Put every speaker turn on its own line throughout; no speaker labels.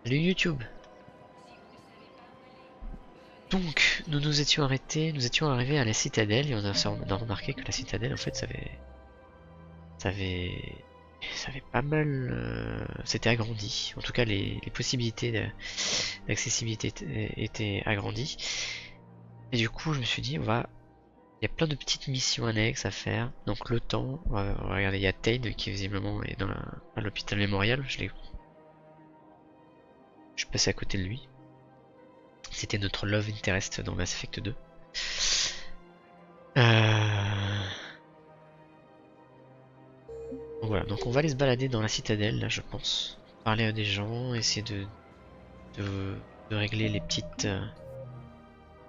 Salut YouTube. Donc, nous nous étions arrêtés, nous étions arrivés à la citadelle et on a remarqué que la citadelle, en fait, ça avait pas mal, c'était agrandi. En tout cas, les possibilités d'accessibilité étaient agrandies. Et du coup, je me suis dit, il y a plein de petites missions annexes à faire. Donc le temps, regardez, il y a Tade qui visiblement est à l'hôpital mémorial. Je suis passé à côté de lui. C'était notre love interest dans Mass Effect 2. Voilà, donc on va aller se balader dans la citadelle, là, je pense. Parler à des gens, essayer de, de régler les petites...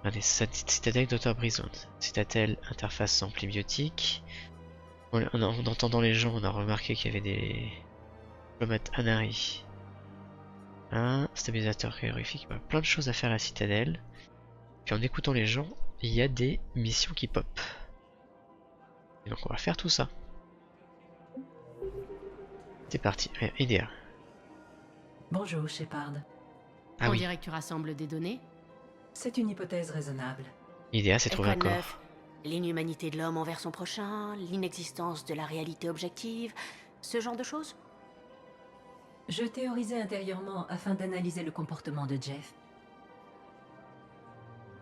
Allez, citadelle Dr. Brison. Citadelle interface amplibiotique. En entendant les gens, on a remarqué qu'il y avait des diplomates Anari. Un stabilisateur calorifique. Voilà, plein de choses à faire à la citadelle. Puis en écoutant les gens, il y a des missions qui pop. Et donc on va faire tout ça. C'est parti. IDEA.
Bonjour, Shepard.
Ah
On
oui,
dirait que tu rassembles des données.
C'est une hypothèse raisonnable.
IDEA s'est
Et
trouvé
quoi
un
de
corps.
neuf? L'inhumanité de l'homme envers son prochain, l'inexistence de la réalité objective, ce genre de choses?
Je théorisais intérieurement afin d'analyser le comportement de Jeff.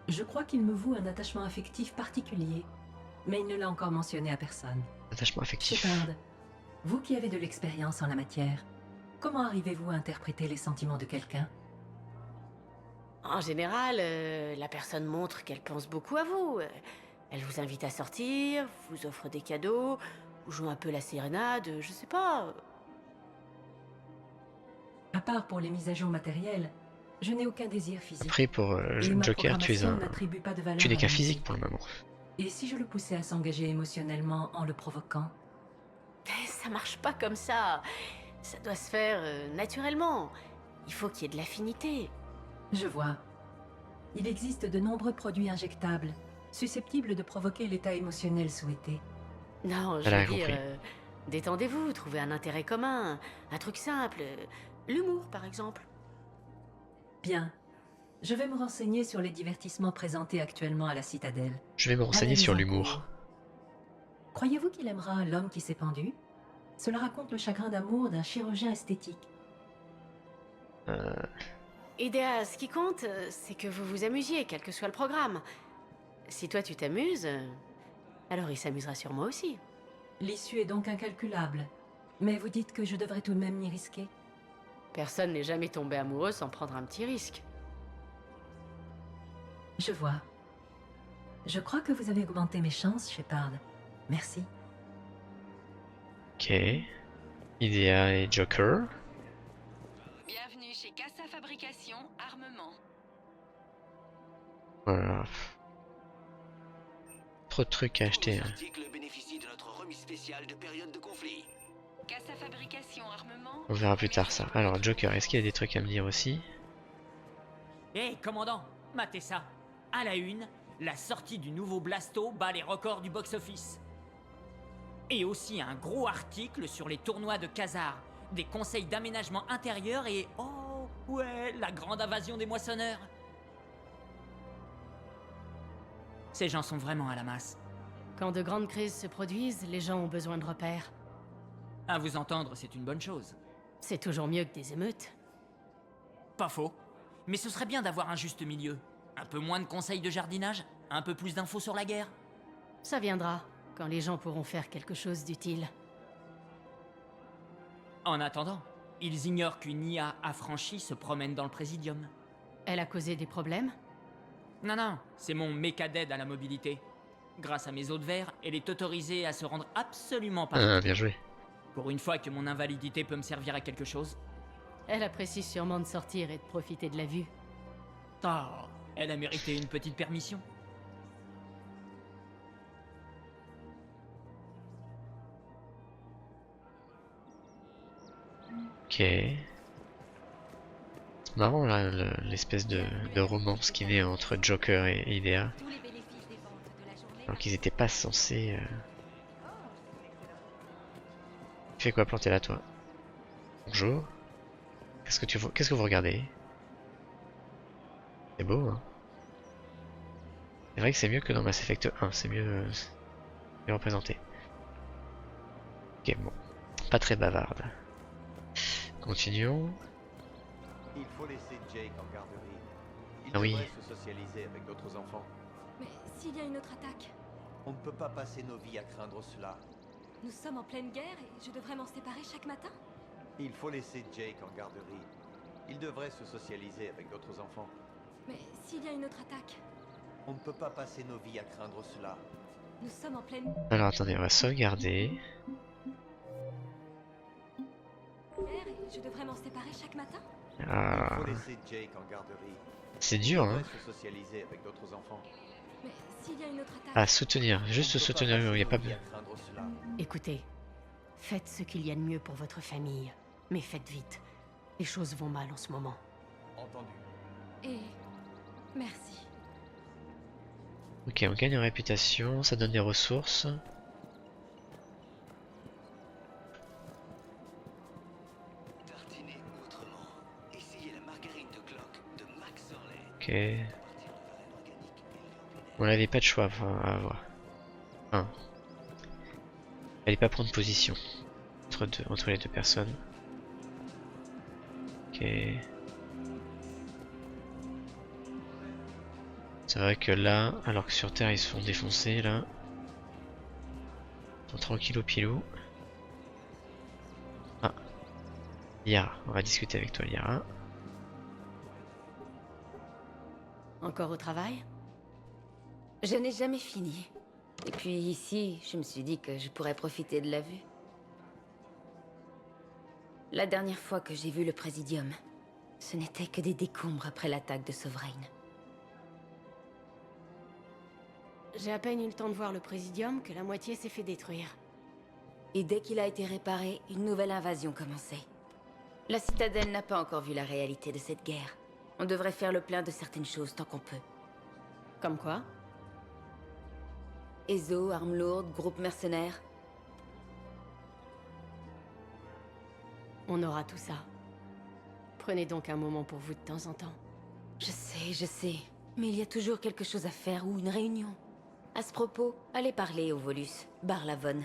Je crois qu'il me voue un attachement affectif particulier, mais il ne l'a encore mentionné à personne.
Attachement affectif.
Shepard, vous qui avez de l'expérience en la matière, comment arrivez-vous à interpréter les sentiments de quelqu'un?
En général, la personne montre qu'elle pense beaucoup à vous. Elle vous invite à sortir, vous offre des cadeaux, vous joue un peu la sérénade, je sais pas.
À part pour les mises à jour matérielles, je n'ai aucun désir physique.
Après pour
Et ma
Joker,
programmation n'attribue pas de valeur
tu n'es
à
qu'un
la
physique
musique.
pour le moment.
Et si je le poussais à s'engager émotionnellement en le provoquant?
Ça marche pas comme ça. Ça doit se faire naturellement. Il faut qu'il y ait de l'affinité.
Je vois. Il existe de nombreux produits injectables, susceptibles de provoquer l'état émotionnel souhaité.
Non, je
Elle a
veux dire,
compris.
détendez-vous, trouvez un intérêt commun, un truc simple. L'humour, par exemple.
Bien. Je vais me renseigner sur les divertissements présentés actuellement à la Citadelle.
Je vais me renseigner
Analyse
sur
en
l'humour.
cours. Croyez-vous qu'il aimera l'homme qui s'est pendu? Cela raconte le chagrin d'amour d'un chirurgien esthétique.
Idéa, ce qui compte, c'est que vous vous amusiez, quel que soit le programme. Si toi tu t'amuses, alors il s'amusera sur moi aussi.
L'issue est donc incalculable. Mais vous dites que je devrais tout de même m'y risquer?
Personne n'est jamais tombé amoureux sans prendre un petit risque.
Je vois. Je crois que vous avez augmenté mes chances, Shepard. Merci.
Ok. Idea et Joker.
Bienvenue chez Casa Fabrication Armement.
Voilà. Trop de trucs à acheter.
Tous
Hein.
nos articles bénéficient de notre remise spéciale de période de conflit.
Casa Fabrication Armement.
On verra plus tard ça. Alors Joker, est-ce qu'il y a des trucs à me dire aussi?
Hé, commandant, matez ça. À la une, la sortie du nouveau Blasto bat les records du box-office. Et aussi un gros article sur les tournois de Khazar, des conseils d'aménagement intérieur et... Oh, ouais, la grande invasion des moissonneurs. Ces gens sont vraiment à la masse.
Quand de grandes crises se produisent, les gens ont besoin de repères.
À vous entendre, c'est une bonne chose.
C'est toujours mieux que des émeutes.
Pas faux. Mais ce serait bien d'avoir un juste milieu. Un peu moins de conseils de jardinage, un peu plus d'infos sur la guerre.
Ça viendra, quand les gens pourront faire quelque chose d'utile.
En attendant, ils ignorent qu'une IA affranchie se promène dans le Présidium.
Elle a causé des problèmes?
Non, c'est mon méca d'aide à la mobilité. Grâce à mes os de verre, elle est autorisée à se rendre absolument partout.
Ah, bien joué.
Pour une fois que mon invalidité peut me servir à quelque chose.
Elle apprécie sûrement de sortir et de profiter de la vue.
Oh, elle a mérité une petite permission.
Ok. C'est marrant là, l'espèce de romance qui naît entre Joker et Idea.
Tous les bénéfices des ventes de la journée.
Alors qu'ils étaient pas censés... Tu fais quoi planter là toi? Bonjour. Qu'est-ce que vous regardez? C'est beau, hein. C'est vrai que c'est mieux que dans Mass Effect 1, c'est mieux représenté. Ok, bon. Pas très bavarde. Continuons.
Il faut laisser Jake en garderie. Il
Ah oui.
devrait se socialiser avec d'autres enfants.
Mais s'il y a une autre attaque,
On ne peut pas passer nos vies à craindre cela.
nous sommes en pleine guerre et je devrais m'en séparer chaque matin?
Il faut laisser Jake en garderie. Il devrait se socialiser avec d'autres enfants.
Mais s'il y a une autre attaque,
On ne peut pas passer nos vies à craindre cela.
nous sommes en pleine
Alors attendez, on va sauvegarder.
guerre et je devrais m'en séparer chaque matin?
Ah,
Il faut laisser Jake en garderie.
c'est
Il
dur,
devrait
hein.
se socialiser avec d'autres enfants.
Mais s'il y a une autre attaque,
Ah, soutenir, juste
On ne peut pas
soutenir, il
passer
n'y a
nos
pas
vies
besoin.
à craindre cela.
Écoutez, faites ce qu'il y a de mieux pour votre famille, mais faites vite. Les choses vont mal en ce moment.
Entendu.
et merci.
Ok, on gagne en réputation, ça donne des ressources.
Tartinez autrement. Essayez la margarine de cloque de Max Orley.
Ok. On n'avait pas de choix à avoir. Enfin, fallait pas prendre position entre les deux personnes. Ok. C'est vrai que là, alors que sur Terre ils se font défoncer là. Ils sont tranquillou pilou. Ah. Liara, on va discuter avec toi Liara.
Encore au travail?
Je n'ai jamais fini. Et puis ici, je me suis dit que je pourrais profiter de la vue. La dernière fois que j'ai vu le Présidium, ce n'était que des décombres après l'attaque de Sovereign.
J'ai à peine eu le temps de voir le Présidium que la moitié s'est fait détruire.
Et dès qu'il a été réparé, une nouvelle invasion commençait. La Citadelle n'a pas encore vu la réalité de cette guerre. On devrait faire le plein de certaines choses tant qu'on peut.
Comme quoi?
Ezo, armes lourdes, groupes mercenaires.
On aura tout ça. Prenez donc un moment pour vous de temps en temps.
Je sais. Mais il y a toujours quelque chose à faire ou une réunion. À ce propos, allez parler au Volus, Barlavon.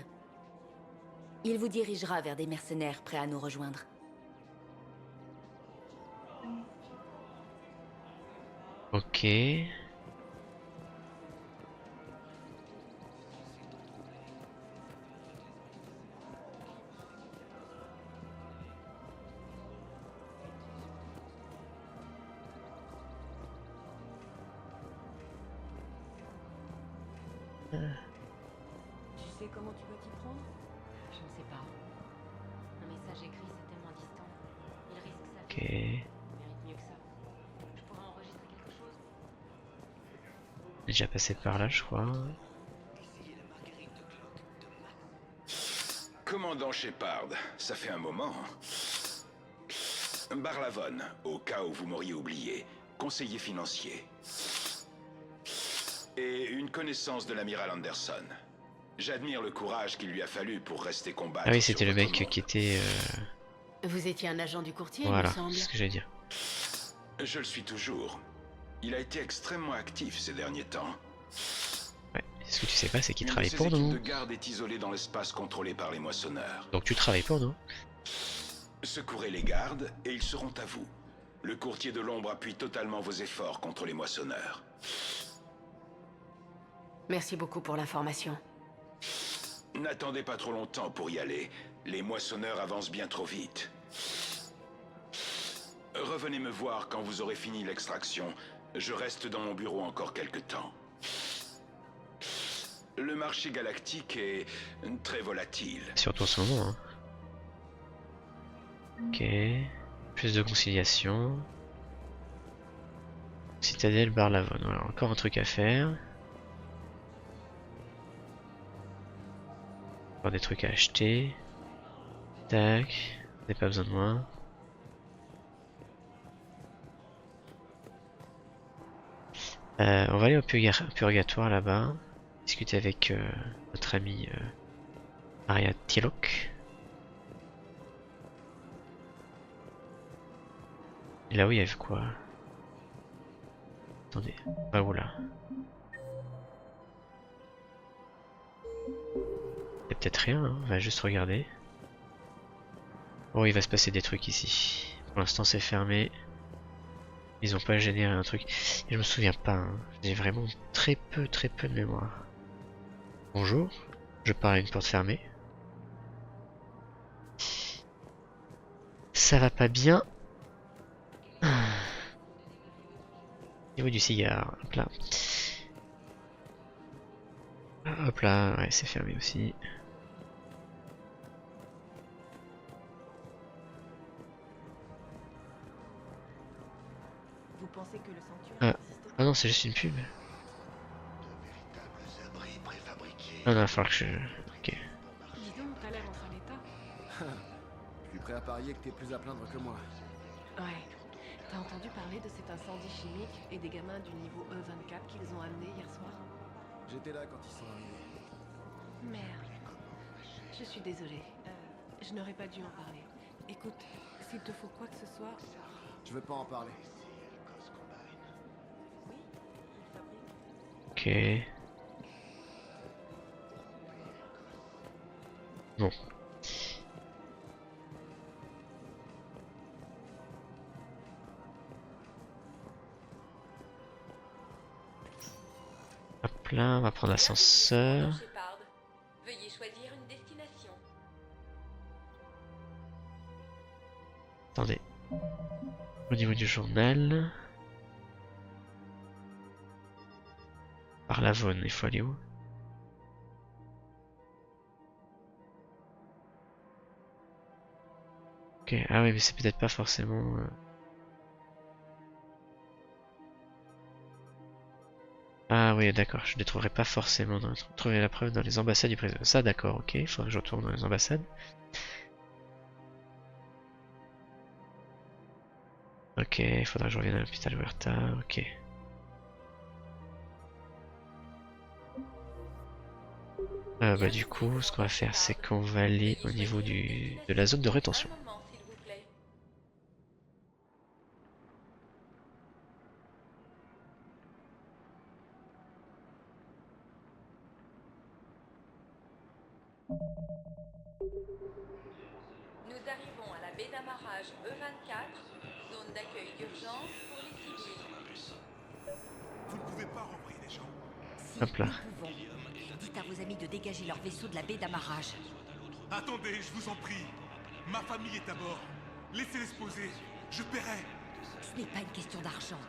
Il vous dirigera vers des mercenaires prêts à nous rejoindre.
Ok.
Tu sais comment tu vas t'y prendre?
Je ne sais pas. Un message écrit, c'est tellement distant. Il risque sa
Ok.
vie. Il mérite mieux que ça. Je pourrais enregistrer quelque chose?
Déjà passé par là, je crois.
Commandant Shepard, ça fait un moment. Barlavon, au cas où vous m'auriez oublié, conseiller financier. Et une connaissance de l'amiral Anderson. J'admire le courage qu'il lui a fallu pour rester combattre.
Ah oui, c'était
sur
le
votre
mec
monde.
qui était...
Vous étiez un agent du courtier,
Voilà,
il me semble.
c'est ce que j'allais dire.
Je le suis toujours. Il a été extrêmement actif ces derniers temps.
Ouais, ce que tu sais pas, c'est qu'il
Une de
travaille
ses
pour
équipes
nous.
de garde est isolée dans l'espace contrôlé par les moissonneurs.
Donc tu travailles pour nous.
Secourez les gardes et ils seront à vous. Le courtier de l'ombre appuie totalement vos efforts contre les moissonneurs.
Merci beaucoup pour l'information.
N'attendez pas trop longtemps pour y aller. Les moissonneurs avancent bien trop vite. Revenez me voir quand vous aurez fini l'extraction. Je reste dans mon bureau encore quelque temps. Le marché galactique est très volatile.
Surtout en ce moment. Hein. Ok. Plus de conciliation. Citadelle Barlavon. Voilà, encore un truc à faire. Encore des trucs à acheter. Tac. On n'a pas besoin de moi. On va aller au purgatoire là-bas. Discuter avec notre ami Arya Tilok. Et là-haut, il y avait quoi? Attendez, bah oula. Il y a peut-être rien, hein. On va juste regarder. Oh, il va se passer des trucs ici. Pour l'instant, c'est fermé. Ils ont pas généré un truc. Et je me souviens pas, hein. J'ai vraiment très peu de mémoire. Bonjour, je pars à une porte fermée. Ça va pas bien. Au niveau du cigare, hop là. Hop là, ouais, c'est fermé aussi.
Vous pensez que le sanctuaire existe?
Ah non, c'est juste une pub. Ah non, il va falloir que je... Ok.
Dis donc, t'as l'air en sale état.
Je suis prêt à parier que t'es plus à plaindre que moi.
Ouais. T'as entendu parler de cet incendie chimique et des gamins du niveau E24 qu'ils ont amenés hier soir?
J'étais là quand ils sont arrivés.
Merde. Je suis désolée. Je n'aurais pas dû en parler. Écoute, s'il te faut quoi que ce soit...
Je veux pas en parler.
Ok. Bon. Hop là, on va prendre l'ascenseur.
Veuillez choisir une destination.
Attendez. Au niveau du journal. Par la Vaune, il faut aller où? Ok, ah oui, mais c'est peut-être pas forcément... Ah oui, d'accord, je ne les trouverai pas forcément dans... Trouver la preuve dans les ambassades du président. Ça, d'accord, ok, il faudra que je retourne dans les ambassades. Ok, il faudra que je revienne à l'hôpital Huerta, ok. Bah du coup, ce qu'on va faire, c'est qu'on va aller au niveau de la zone de rétention.
Nous arrivons à la baie d'amarrage E24, zone d'accueil d'urgence pour les civils.
Vous ne pouvez pas renvoyer les gens.
Hop là.
Dites à vos amis de dégager leur vaisseau de la baie d'amarrage.
Attendez, je vous en prie. Ma famille est à bord. Laissez-les se poser. Je paierai.
Ce n'est pas une question d'argent.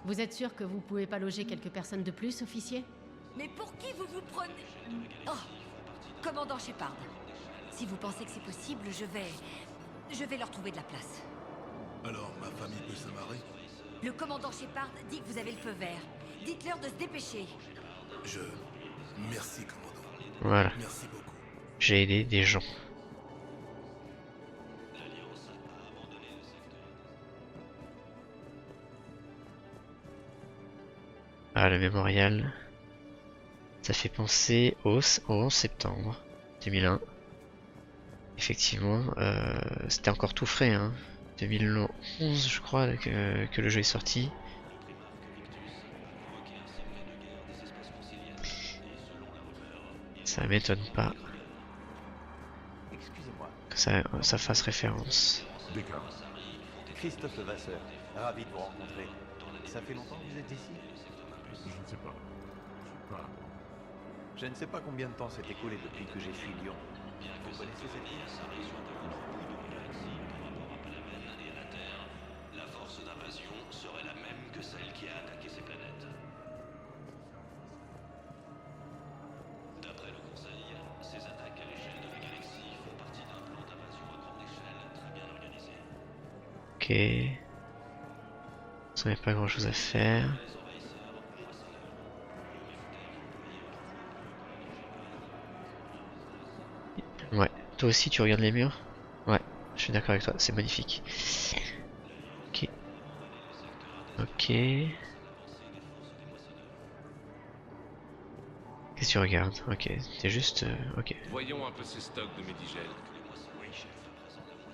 Vous êtes sûr que vous pouvez pas loger quelques personnes de plus, officier?
Mais pour qui vous vous prenez? Oh, commandant Shepard. Si vous pensez que c'est possible, je vais leur trouver de la place.
Alors, ma famille peut s'amarrer?
Le commandant Shepard dit que vous avez le feu vert. Dites-leur de se dépêcher.
Merci, commandant.
Voilà.
Merci beaucoup.
J'ai aidé des gens. Ah, le mémorial. Ça fait penser au 11 septembre 2001. Effectivement, c'était encore tout frais, hein. 2011, je crois, que le jeu est sorti. Ça m'étonne pas que ça fasse référence.
Christophe Levasseur, ravi de vous rencontrer. Ça fait longtemps que vous êtes ici?
Je ne sais pas.
Je ne sais pas combien de temps s'est écoulé depuis que j'ai fui Lyon. Vous connaissez cette ville?
La force d'invasion serait la même que celle qui a attaqué ces planètes. D'après le Conseil, ces attaques à l'échelle de la galaxie font partie d'un plan d'invasion à grande échelle très bien organisé.
Ok. Il n'y a pas grand chose à faire. Ouais, toi aussi tu regardes les murs? Ouais, je suis d'accord avec toi, c'est magnifique. Ok. Ok. Qu'est-ce que tu regardes? Ok, t'es juste... ok.
Voyons un peu ces stocks de Medigel.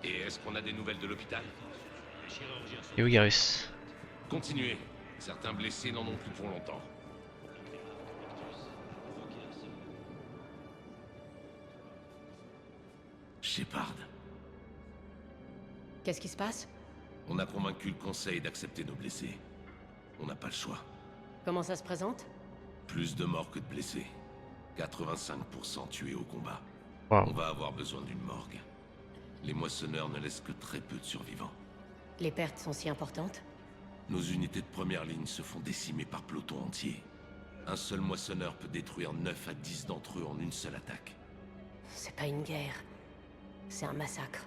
Et est-ce qu'on a des nouvelles de l'hôpital?
Et où Garus?
Continuez. Certains blessés n'en ont plus pour longtemps. Shepard,
Qu'est-ce qui se passe?
on a convaincu le conseil d'accepter nos blessés. On n'a pas le choix.
Comment ça se présente?
Plus de morts que de blessés. 85% tués au combat.
Wow.
On va avoir besoin d'une morgue. Les moissonneurs ne laissent que très peu de survivants.
Les pertes sont si importantes?
Nos unités de première ligne se font décimer par peloton entier. Un seul moissonneur peut détruire 9 à 10 d'entre eux en une seule attaque.
C'est pas une guerre. C'est un massacre.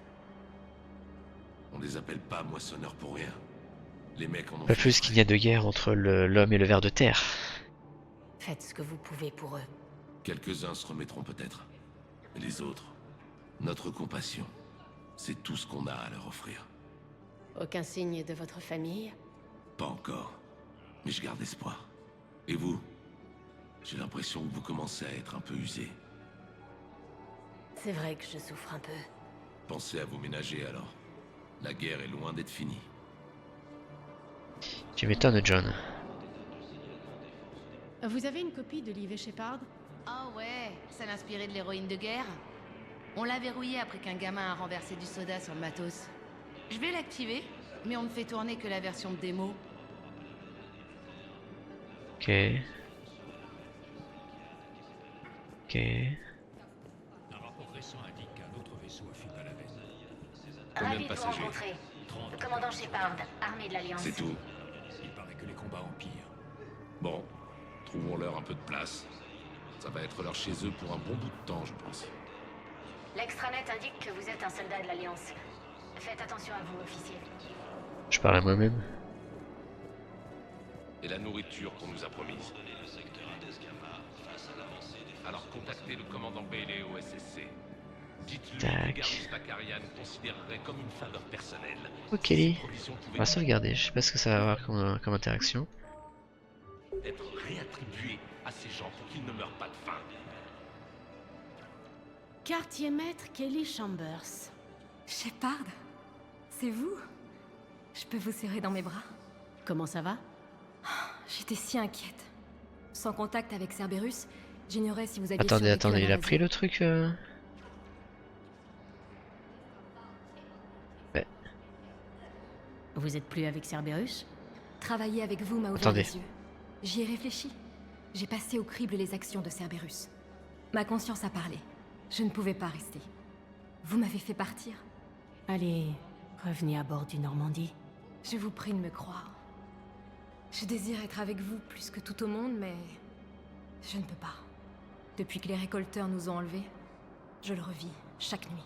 On les appelle pas moissonneurs pour rien. Les mecs en ont
Pas
fait
plus qu'il y a de guerre entre l'homme et le ver de terre.
Faites ce que vous pouvez pour eux.
Quelques-uns se remettront peut-être. Mais les autres, notre compassion, c'est tout ce qu'on a à leur offrir.
Aucun signe de votre famille?
Pas encore. Mais je garde espoir. Et vous? J'ai l'impression que vous commencez à être un peu usé.
C'est vrai que je souffre un peu.
Pensez à vous ménager alors. La guerre est loin d'être finie.
Tu m'étonnes, John.
Vous avez une copie de Liv et Shepard?
Ah ouais, ça l'inspirait de l'héroïne de guerre. On l'a verrouillé après qu'un gamin a renversé du soda sur le matos. Je vais l'activer, mais on ne fait tourner que la version de démo.
Ok. Ok.
Un rapport récent indique qu'un autre vaisseau a fui à la veine.
Combien
Ravi
de
de vous
passagers?
rencontrer. Le commandant Shepard, armée de l'Alliance.
C'est tout.
Il paraît que les combats empirent.
Bon, trouvons-leur un peu de place. Ça va être leur chez eux pour un bon bout de temps, je pense.
L'extranet indique que vous êtes un soldat de l'Alliance. Faites attention à vous, officier.
Je parle à moi-même.
Et la nourriture qu'on nous a promise. Alors contactez le commandant Bailey au SSC. Dites-lui que
Tac.
Garus Vakarian considérerait comme une faveur personnelle.
Ok, on va sauvegarder. Je sais pas ce que ça va avoir comme interaction.
Être réattribué à ces gens pour qu'ils ne meurent pas de faim.
Quartier maître Kelly Chambers.
Shepard, c'est vous? Je peux vous serrer dans mes bras?
Comment ça va?
J'étais si inquiète. Sans contact avec Cerberus, j'ignorais si vous aviez
Attendez,
survécu à
il a
l'invasion.
pris le truc Ouais.
Vous êtes plus avec Cerberus?
Travailler avec vous m'a ouvert
Attendez.
les yeux. J'y ai réfléchi. J'ai passé au crible les actions de Cerberus. Ma conscience a parlé. Je ne pouvais pas rester. Vous m'avez fait partir.
Allez, revenez à bord du Normandie.
Je vous prie de me croire. Je désire être avec vous plus que tout au monde, mais je ne peux pas. Depuis que les récolteurs nous ont enlevés, je le revis chaque nuit.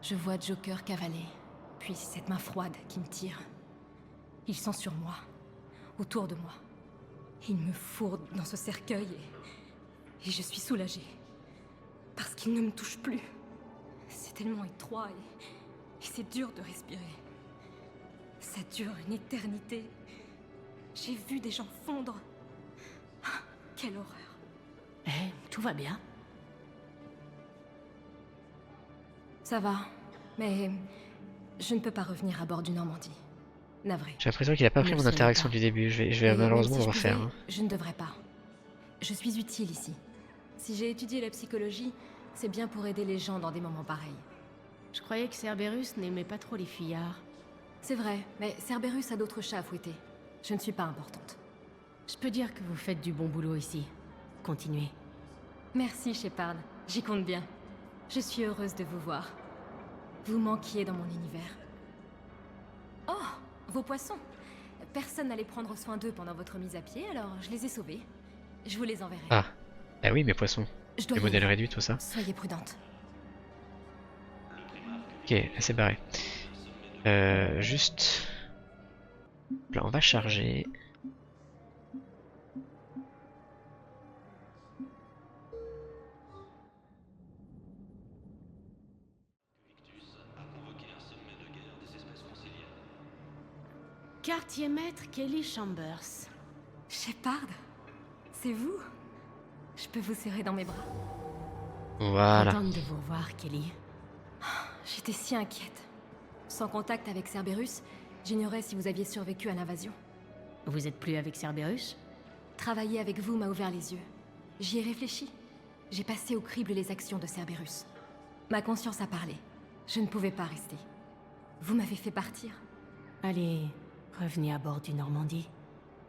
Je vois Joker cavaler, puis cette main froide qui me tire. Ils sont sur moi, autour de moi. Ils me fourrent dans ce cercueil et je suis soulagée. Parce qu'ils ne me touchent plus. C'est tellement étroit et c'est dur de respirer. Ça dure une éternité. J'ai vu des gens fondre. Ah, quelle horreur.
Tout va bien.
Ça va, mais je ne peux pas revenir à bord du Normandie. Navré.
J'ai l'impression qu'il a pas pris mon interaction du début. Je vais
Et
malheureusement
même
le
si je
refaire.
pouvais,
Hein.
Je ne devrais pas. Je suis utile ici. Si j'ai étudié la psychologie, c'est bien pour aider les gens dans des moments pareils.
Je croyais que Cerberus n'aimait pas trop les fuyards.
C'est vrai, mais Cerberus a d'autres chats à fouetter. Je ne suis pas importante.
Je peux dire que vous faites du bon boulot ici. Continuez.
Merci, Shepard. J'y compte bien. Je suis heureuse de vous voir. Vous manquiez dans mon univers. Oh, vos poissons. Personne n'allait prendre soin d'eux pendant votre mise à pied, alors je les ai sauvés. Je vous les enverrai.
Ah. Ah oui, mes poissons.
Je dois
Les
y
modèles
aller.
réduits, tout ça.
Soyez prudente.
Ok, là c'est barré. Juste... Là, on va charger.
Quartier maître Kelly Chambers.
Shepard, c'est vous? Je peux vous serrer dans mes bras.
Voilà.
Contente de vous revoir, Kelly.
J'étais si inquiète. Sans contact avec Cerberus, J'ignorais si vous aviez survécu à l'invasion.
Vous êtes plus avec Cerberus?
Travailler avec vous m'a ouvert les yeux. J'y ai réfléchi. J'ai passé au crible les actions de Cerberus. Ma conscience a parlé. Je ne pouvais pas rester. Vous m'avez fait partir.
Allez, revenez à bord du Normandie.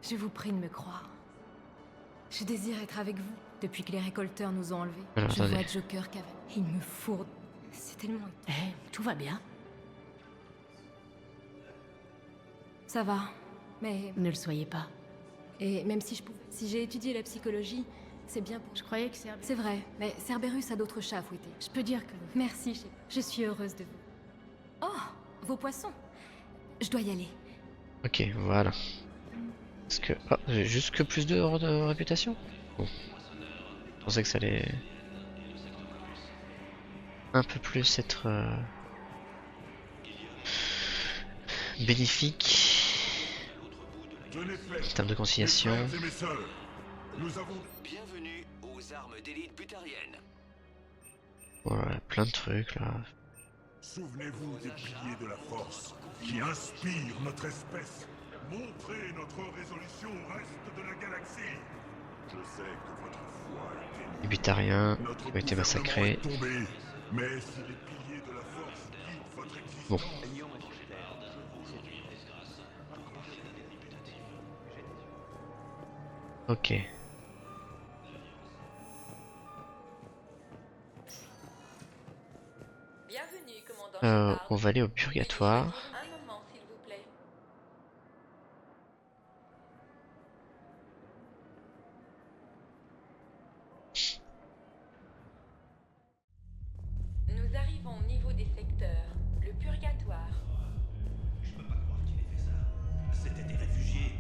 Je vous prie de me croire. Je désire être avec vous. Depuis que les récolteurs nous ont enlevés,
Alors,
je
attendez.
vois Joker cavaler. Il me fourre. C'est tellement...
Tout va bien.
Ça va, mais...
Ne le soyez pas.
Et même si je pouvais... Si j'ai étudié la psychologie, c'est bien pour...
Je croyais que Cerberus...
C'est vrai, mais Cerberus a d'autres chats à fouetter.
Je peux dire que...
Merci, chef. Je suis heureuse de vous. Oh, vos poissons. Je dois y aller.
Ok, voilà. Parce que... Oh, j'ai juste que plus de réputation. Bon. Je pensais que ça allait... un peu plus être... bénéfique. En termes de conciliation.
Bienvenue aux armes d'élite butariennes.
Voilà, plein de trucs là.
Souvenez-vous des piliers de la force qui inspirent notre espèce. Montrez notre résolution au reste de la galaxie. Je sais que votre foi est
Les butariens
Notre
ont été
gouvernement
massacrés.
est tombé, mais si les piliers de la force guident votre existence...
Bon. Ok.
Bienvenue, commandant.
On va aller au purgatoire.
Un moment, s'il vous plaît. Nous arrivons au niveau des secteurs, le purgatoire.
Je peux pas croire qu'il ait fait ça. C'était des réfugiés.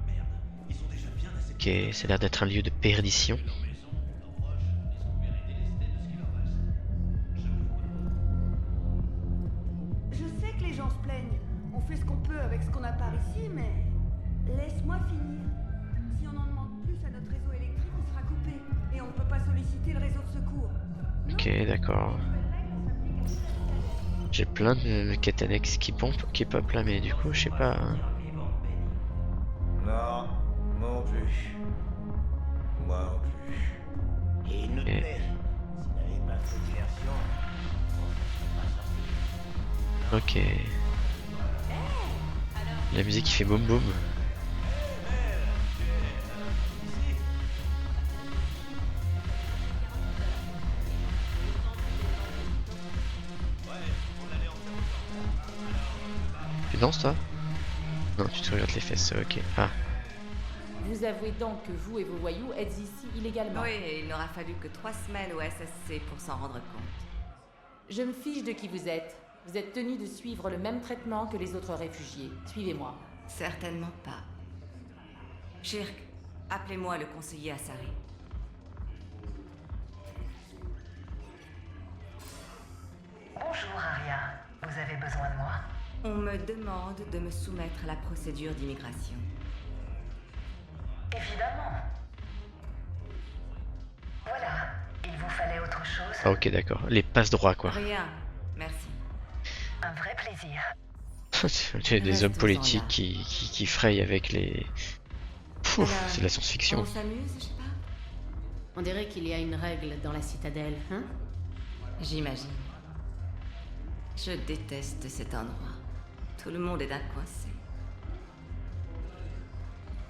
Merde, ils sont déjà bien assez...
Ok, ça a l'air d'être un lieu de perdition.
Je sais que les gens se plaignent. On fait ce qu'on peut avec ce qu'on a par ici, mais... Laisse-moi finir. Si on en demande plus à notre réseau électrique, il sera coupé. Et on ne peut pas solliciter le réseau de secours.
Ok, d'accord. J'ai plein de quêtes annexes qui pop là, mais du coup, je sais pas. Hein.
Non, non plus. Moi non plus. Et une
Et-
plaît. S'il n'avait pas fait diversion, on serait pas sorti.
Ok. La musique qui fait boum boum. Tu danses toi? Non, tu te regardes les fesses, ok. Ah,
Vous avouez donc que vous et vos voyous êtes ici illégalement.
Oui, et il n'aura fallu que 3 semaines au SSC pour s'en rendre compte.
Je me fiche de qui vous êtes. Vous êtes tenu de suivre le même traitement que les autres réfugiés. Suivez-moi.
Certainement pas. Shirk, appelez-moi le conseiller Asari.
Bonjour, Aria. Vous avez besoin de moi?
On me demande de me soumettre à la procédure d'immigration.
Évidemment. Voilà. Il vous fallait autre chose?
ah ok, d'accord. Les passe-droits quoi.
Rien, merci.
Un vrai plaisir.
Tu as des hommes
Restons-en
politiques
là.
qui frayent avec les... Pouf,
Alors,
c'est de la science-fiction.
On s'amuse, je sais pas.
On dirait qu'il y a une règle dans la citadelle, hein?
J'imagine. Je déteste cet endroit. Tout le monde est d'un coincé.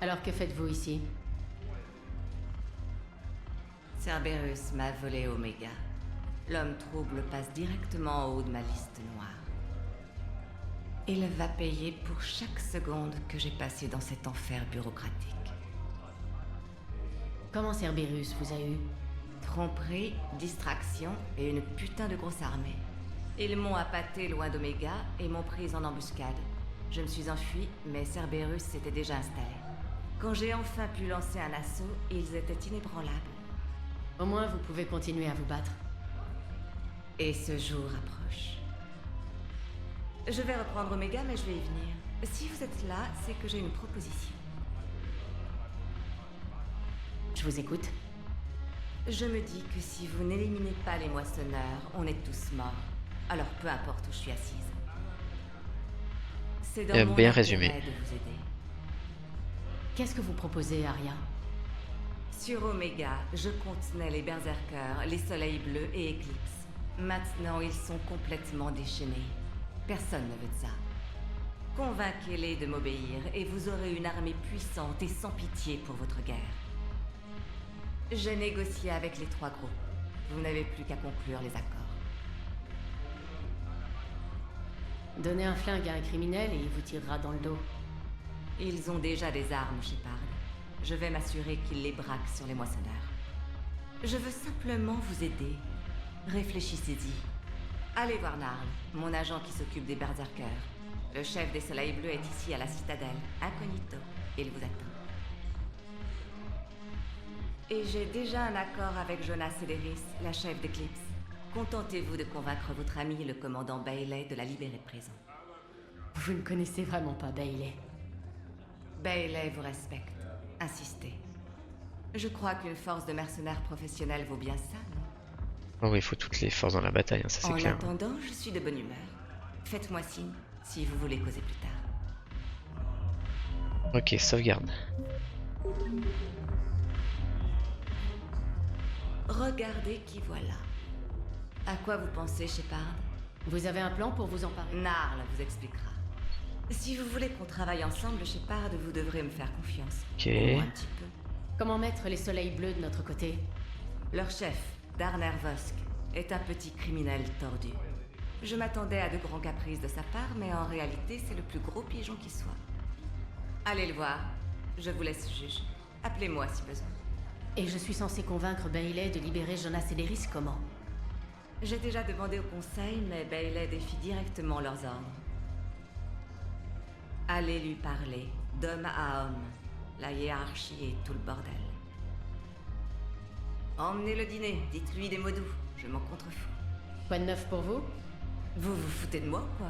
Alors que faites-vous ici?
Cerberus m'a volé Omega. L'homme trouble passe directement en haut de ma liste noire. Il va payer pour chaque seconde que j'ai passée dans cet enfer bureaucratique.
Comment Cerberus vous a eu?
Tromperie, distraction et une putain de grosse armée. Ils m'ont appâté loin d'Omega et m'ont prise en embuscade. Je me suis enfuie, mais Cerberus s'était déjà installé. Quand j'ai enfin pu lancer un assaut, ils étaient inébranlables.
Au moins, vous pouvez continuer à vous battre.
Et ce jour approche. Je vais reprendre Omega, mais je vais y venir. Si vous êtes là, c'est que j'ai une proposition.
Je vous écoute.
Je me dis que si vous n'éliminez pas les moissonneurs, on est tous morts. Alors peu importe où je suis assise.
C'est dans mon
bien
intérêt
résumé.
de vous aider.
Qu'est-ce que vous proposez, Arya?
Sur Omega, je contenais les berserkers, les soleils bleus et Eclipse. Maintenant, ils sont complètement déchaînés. Personne ne veut de ça. Convainquez-les de m'obéir et vous aurez une armée puissante et sans pitié pour votre guerre. J'ai négocié avec les 3 groupes. Vous n'avez plus qu'à conclure les accords.
Donnez un flingue à un criminel et il vous tirera dans le dos.
Ils ont déjà des armes, Shepard. Je vais m'assurer qu'ils les braquent sur les moissonneurs. Je veux simplement vous aider. Réfléchissez-y. Allez voir Narl, mon agent qui s'occupe des berserkers. Le chef des Soleils Bleus est ici à la citadelle, incognito. Il vous attend. Et j'ai déjà un accord avec Jonas Cederis, la chef d'Eclipse. Contentez-vous de convaincre votre ami, le commandant Bailey, de la libérer de prison.
Vous ne connaissez vraiment pas Bailey.
Bailey vous respecte. Insistez. Je crois qu'une force de mercenaires professionnels vaut bien ça, non?
Oh oui, il faut toutes les forces dans la bataille, hein, ça c'est clair.
En attendant, je suis de bonne humeur. Faites-moi signe si vous voulez causer plus tard.
Ok, sauvegarde.
Regardez qui voilà. À quoi vous pensez, Shepard?
Vous avez un plan pour vous emparer?
Narl vous expliquera. Si vous voulez qu'on travaille ensemble, Shepard, vous devrez me faire confiance.
Ok.
Au moins un petit peu.
Comment mettre les soleils bleus de notre côté?
Leur chef, Darner Vosk, est un petit criminel tordu. Je m'attendais à de grands caprices de sa part, mais en réalité, c'est le plus gros pigeon qui soit. Allez le voir. Je vous laisse juge. Appelez-moi si besoin.
Et je suis censé convaincre Bailey de libérer Jonas Cederis comment?
J'ai déjà demandé au conseil, mais Bailey défie directement leurs ordres. Allez lui parler, d'homme à homme. La hiérarchie et tout le bordel. Emmenez-le dîner, dites-lui des mots doux. Je m'en contrefous.
Quoi de neuf pour vous?
Vous vous foutez de moi, quoi?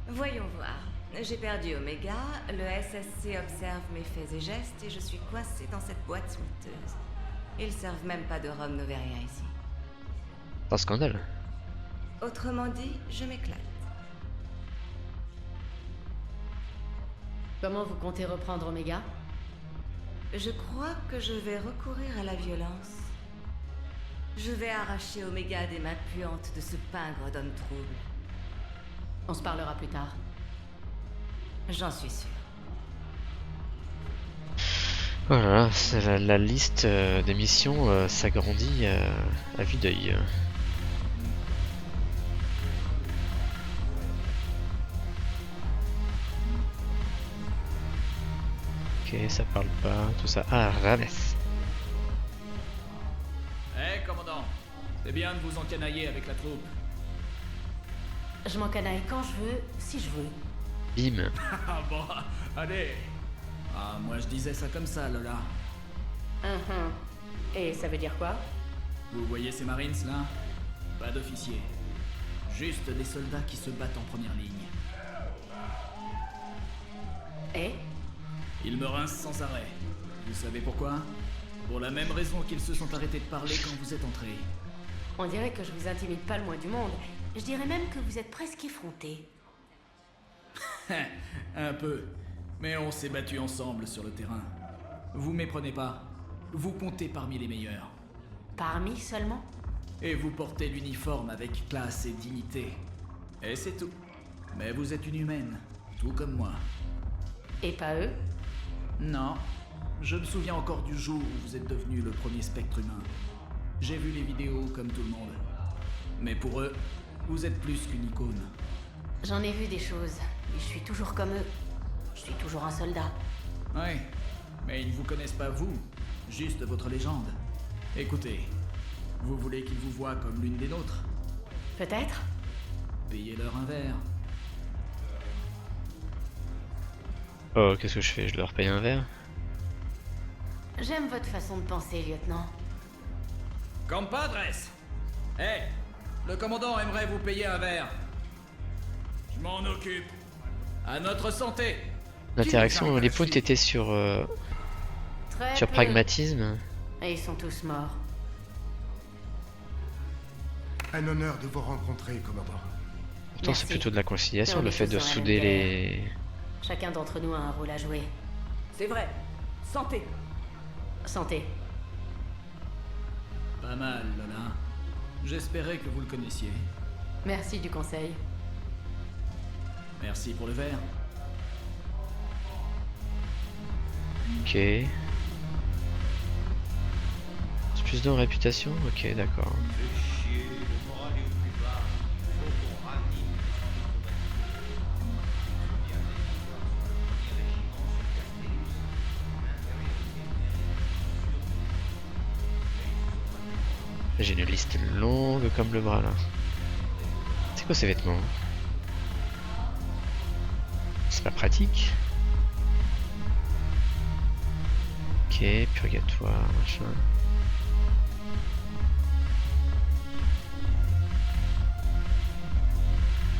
Voyons voir. J'ai perdu Omega, le SSC observe mes faits et gestes et je suis coincée dans cette boîte miteuse. Ils servent même pas de rhum novérien ici.
C'est un scandale.
Autrement dit, je m'éclate.
Comment vous comptez reprendre Omega?
Je crois que je vais recourir à la violence. Je vais arracher Omega des mains puantes de ce pingre d'homme trouble.
On se parlera plus tard.
J'en suis sûre.
Voilà, c'est la liste des missions s'agrandit à vue d'œil. Ok, ça parle pas, tout ça. Ah, Rames.
Eh, commandant, c'est bien de vous encanailler avec la troupe.
Je m'encanaille quand je veux, si je veux.
Bim.
Ah bon, allez. Ah, moi je disais ça comme ça, Lola.
Et ça veut dire quoi?
Vous voyez ces Marines là? Pas d'officiers. Juste des soldats qui se battent en première ligne.
Et?
Ils me rincent sans arrêt. Vous savez pourquoi? Pour la même raison qu'ils se sont arrêtés de parler quand vous êtes entrés.
On dirait que je vous intimide pas le moins du monde. Je dirais même que vous êtes presque effronté.
Un peu. Mais on s'est battus ensemble sur le terrain. Vous méprenez pas. Vous comptez parmi les meilleurs.
Parmi seulement?
Et vous portez l'uniforme avec classe et dignité. Et c'est tout. Mais vous êtes une humaine, tout comme moi.
Et pas eux?
Non. Je me souviens encore du jour où vous êtes devenu le premier spectre humain. J'ai vu les vidéos comme tout le monde. Mais pour eux, vous êtes plus qu'une icône.
J'en ai vu des choses. Et je suis toujours comme eux. Je suis toujours un soldat.
Ouais, mais ils ne vous connaissent pas vous, juste votre légende. Écoutez, vous voulez qu'ils vous voient comme l'une des nôtres?
Peut-être.
Payez-leur un verre.
Oh, qu'est-ce que je fais? Je leur paye un verre?
J'aime votre façon de penser, lieutenant.
Compadres! Hey, le commandant aimerait vous payer un verre. Je m'en occupe. À notre santé.
L'interaction, les points étaient sur
Très peu.
pragmatisme.
Et ils sont tous morts.
Un honneur de vous rencontrer, commandant.
Pourtant, c'est
Merci.
plutôt de la
Mais
conciliation,
on
le
est
fait
tous
de
dans la même
souder
galère.
les...
Chacun d'entre nous a un rôle à jouer.
C'est vrai. Santé.
Santé.
Pas mal, Lola. J'espérais que vous le connaissiez.
Merci du conseil.
Merci pour le verre.
Ok. C'est plus de réputation? Ok, d'accord. J'ai une liste longue comme le bras là. C'est quoi ces vêtements? C'est pas pratique. Ok, purgatoire, machin.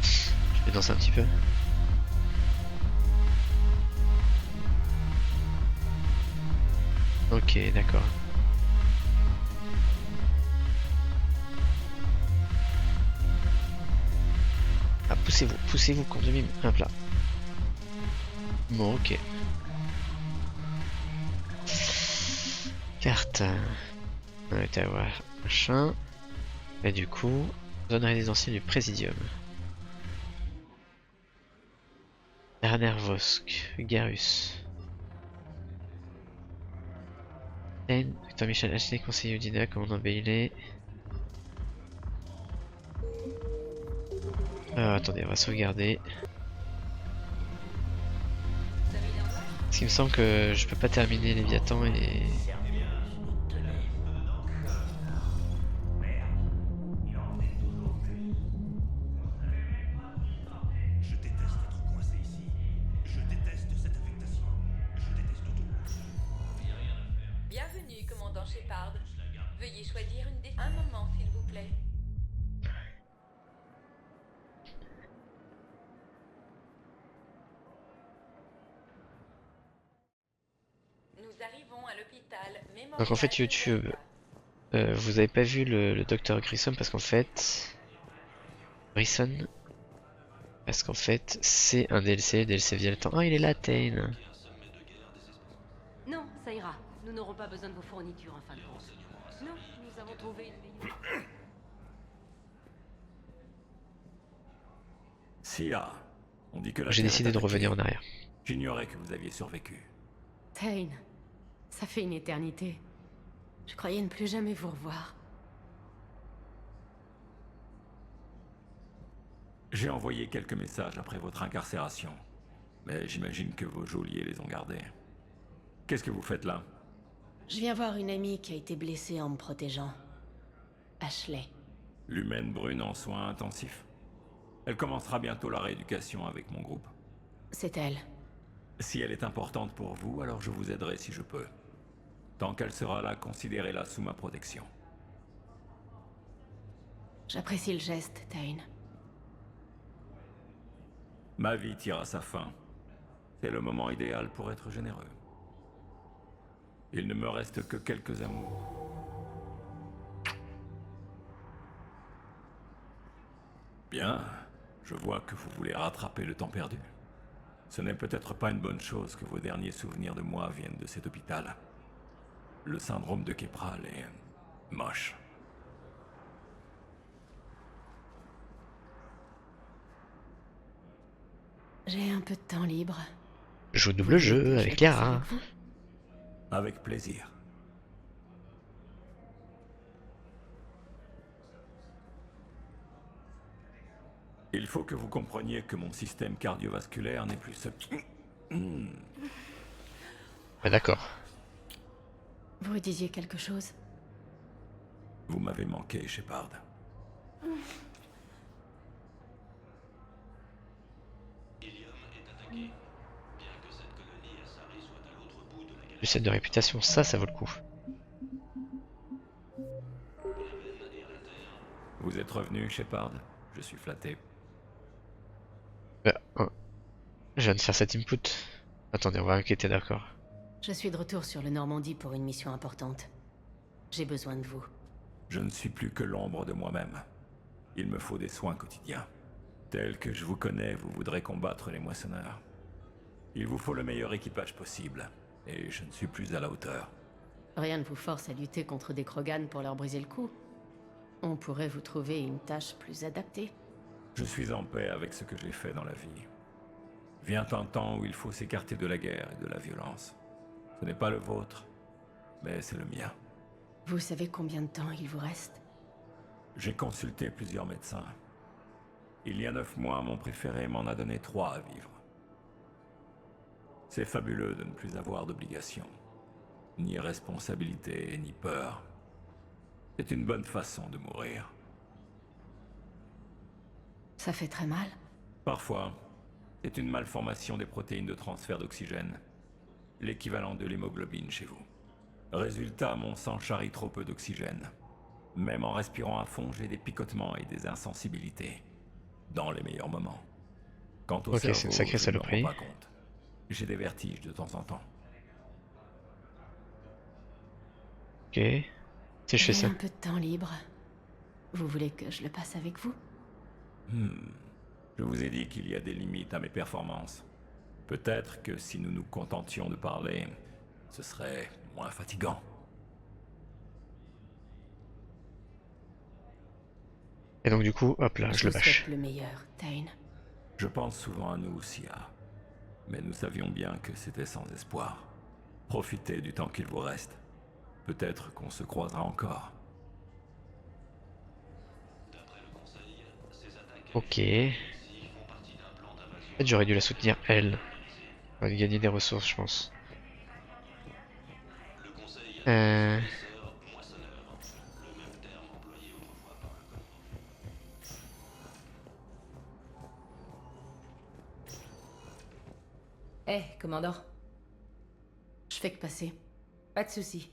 Je vais danser un petit peu. Ok, d'accord. Ah, poussez-vous, quand demi, hop là. Bon, ok. Carte. On va avoir machin. Et du coup, zone résidentielle du Présidium. Werner Vosk, Garus. Docteur Michel Ashley, conseiller Udina, commandant Bailey. Attendez, on va sauvegarder. Parce qu'il me semble que je peux pas terminer Léviathan et...
Je déteste être coincé ici. Je déteste cette affectation. Je déteste tout.
Bienvenue, commandant Shepard. Veuillez choisir un moment, s'il vous plaît. Nous arrivons à l'hôpital Mémorial.
Donc en fait YouTube, vous avez pas vu le docteur Grissom parce qu'en fait... Grissom, parce qu'en fait c'est un DLC via le temps. Ah, il est là, Tain.
Non, ça ira. Nous n'aurons pas besoin de vos fournitures en fin de compte. Non, nous avons trouvé une meilleure.
Sia, on dit que la
J'ai
Terre
décidé
est
de revenir en
attaquée.
arrière.
J'ignorais que vous aviez survécu.
Tain, ça fait une éternité. Je croyais ne plus jamais vous revoir.
J'ai envoyé quelques messages après votre incarcération, mais j'imagine que vos geôliers les ont gardés. Qu'est-ce que vous faites là?
Je viens voir une amie qui a été blessée en me protégeant. Ashley.
L'humaine brune en soins intensifs. Elle commencera bientôt la rééducation avec mon groupe.
C'est elle.
Si elle est importante pour vous, alors je vous aiderai si je peux. Tant qu'elle sera là, considérez-la sous ma protection.
J'apprécie le geste, Tain.
Ma vie tire à sa fin. C'est le moment idéal pour être généreux. Il ne me reste que quelques amours. Bien, je vois que vous voulez rattraper le temps perdu. Ce n'est peut-être pas une bonne chose que vos derniers souvenirs de moi viennent de cet hôpital. Le syndrome de Kepral est moche.
J'ai un peu de temps libre.
Joue double jeu avec Clara.
Avec plaisir. Il faut que vous compreniez que mon système cardiovasculaire n'est plus ce...
Ah, d'accord.
Vous disiez quelque chose?
Vous m'avez manqué, Shepard.
Le set de réputation, ça vaut le coup.
Vous êtes revenu, Shepard. Je suis flatté.
Je viens de faire cet input. Attendez, on va inquiéter, d'accord.
Je suis de retour sur le Normandie pour une mission importante. J'ai besoin de vous.
Je ne suis plus que l'ombre de moi-même. Il me faut des soins quotidiens. Tel que je vous connais, vous voudrez combattre les moissonneurs. Il vous faut le meilleur équipage possible, et je ne suis plus à la hauteur.
Rien ne vous force à lutter contre des Krogan pour leur briser le cou. On pourrait vous trouver une tâche plus adaptée.
Je suis en paix avec ce que j'ai fait dans la vie. Vient un temps où il faut s'écarter de la guerre et de la violence. Ce n'est pas le vôtre, mais c'est le mien.
Vous savez combien de temps il vous reste?
J'ai consulté plusieurs médecins. Il y a 9 mois, mon préféré m'en a donné 3 à vivre. C'est fabuleux de ne plus avoir d'obligations. Ni responsabilité, ni peur. C'est une bonne façon de mourir.
Ça fait très mal?
Parfois, c'est une malformation des protéines de transfert d'oxygène. L'équivalent de l'hémoglobine chez vous. Résultat, mon sang charrie trop peu d'oxygène. Même en respirant à fond, j'ai des picotements et des insensibilités. Dans les meilleurs moments. Quant au cerveau,
c'est une sacrée
je ne m'en
saloperie.
rends pas compte. J'ai des vertiges de temps en temps.
Ok. Si je fais
J'ai
ça.
un peu de temps libre. Vous voulez que je le passe avec vous?
Je vous ai dit qu'il y a des limites à mes performances. Peut-être que si nous nous contentions de parler, ce serait moins fatigant.
Et donc du coup, hop là, je le
vous
bâche.
souhaite le meilleur, Tain.
Je pense souvent à nous, Sia. Mais nous savions bien que c'était sans espoir. Profitez du temps qu'il vous reste. Peut-être qu'on se croisera encore.
Ok. En fait, j'aurais dû la soutenir elle. J'aurais dû gagner des ressources, je pense.
Eh, commandant.
Je fais que passer.
Pas de soucis.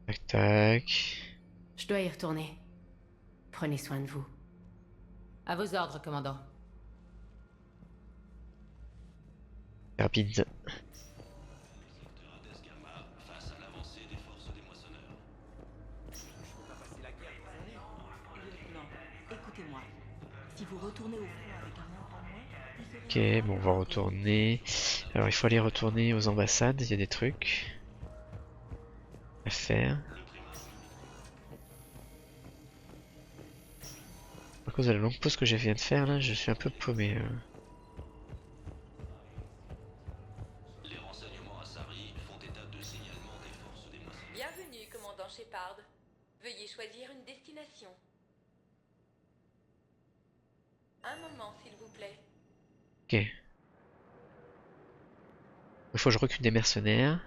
Tac tac.
Je dois y retourner. Prenez soin de vous.
À vos ordres, commandant.
Rapide.
Écoutez-moi. Si vous retournez au front avec un ordre en moins,
Ok, bon, on va retourner. Alors, il faut aller retourner aux ambassades. Il y a des trucs à faire. À cause de la longue pause que je viens de faire, là, je suis un peu paumé.
Les renseignements à Sari font état de signalement des forces des moissonneurs.
Bienvenue, commandant Shepard. Veuillez choisir une destination. Un moment, s'il vous plaît.
Ok. Il faut que je recrute des mercenaires.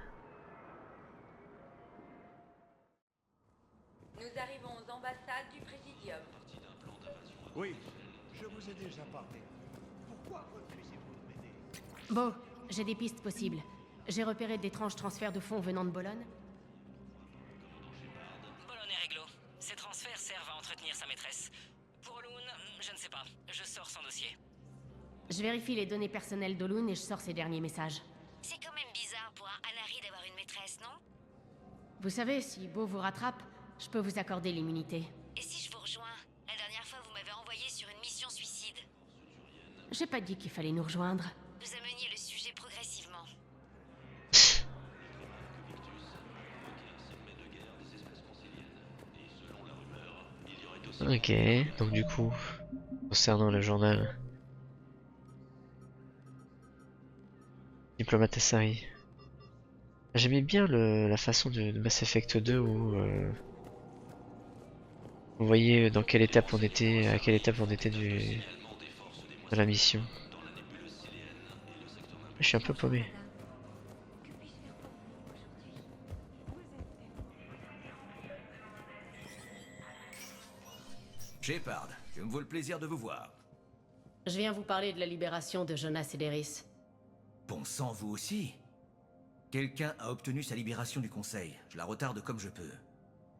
Nous arrivons aux ambassades du Présidium.
Oui, je vous ai déjà parlé. Pourquoi refusez-vous de m'aider?
Bon, j'ai des pistes possibles. J'ai repéré d'étranges transferts de fonds venant de Bologne.
Bologne et réglo. Ces transferts servent à entretenir sa maîtresse. Pour Loon, je ne sais pas. Je sors son dossier.
Je vérifie les données personnelles d'Olun et je sors ses derniers messages.
C'est quand même bizarre pour un Anari d'avoir une maîtresse, non?
Vous savez, si Beau vous rattrape, je peux vous accorder l'immunité.
Et si je vous rejoins? La dernière fois, vous m'avez envoyé sur une mission suicide.
J'ai pas dit qu'il fallait nous rejoindre.
Vous ameniez le sujet progressivement.
Ok, donc du coup, concernant le journal. Diplomate Assari. J'aimais bien la façon de Mass Effect 2 où on voyait dans quelle étape on était, à quelle étape on était de la mission. Je suis un peu paumé.
Shepard, je me vaut le plaisir de vous voir.
Je viens vous parler de la libération de Jonas Ederis.
Bon sang, vous aussi? Quelqu'un a obtenu sa libération du Conseil. Je la retarde comme je peux.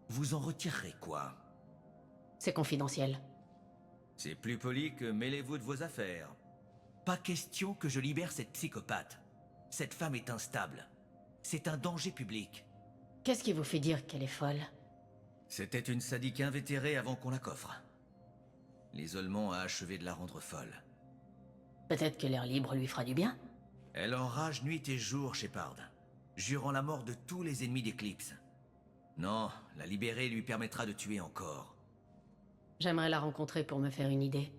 Vous en retirerez quoi?
C'est confidentiel.
C'est plus poli que mêlez-vous de vos affaires. Pas question que je libère cette psychopathe. Cette femme est instable. C'est un danger public.
Qu'est-ce qui vous fait dire qu'elle est folle?
C'était une sadique invétérée avant qu'on la coffre. L'isolement a achevé de la rendre folle.
Peut-être que l'air libre lui fera du bien.
Elle enrage nuit et jour, Shepard, jurant la mort de tous les ennemis d'Eclipse. Non, la libérer lui permettra de tuer encore.
J'aimerais la rencontrer pour me faire une idée.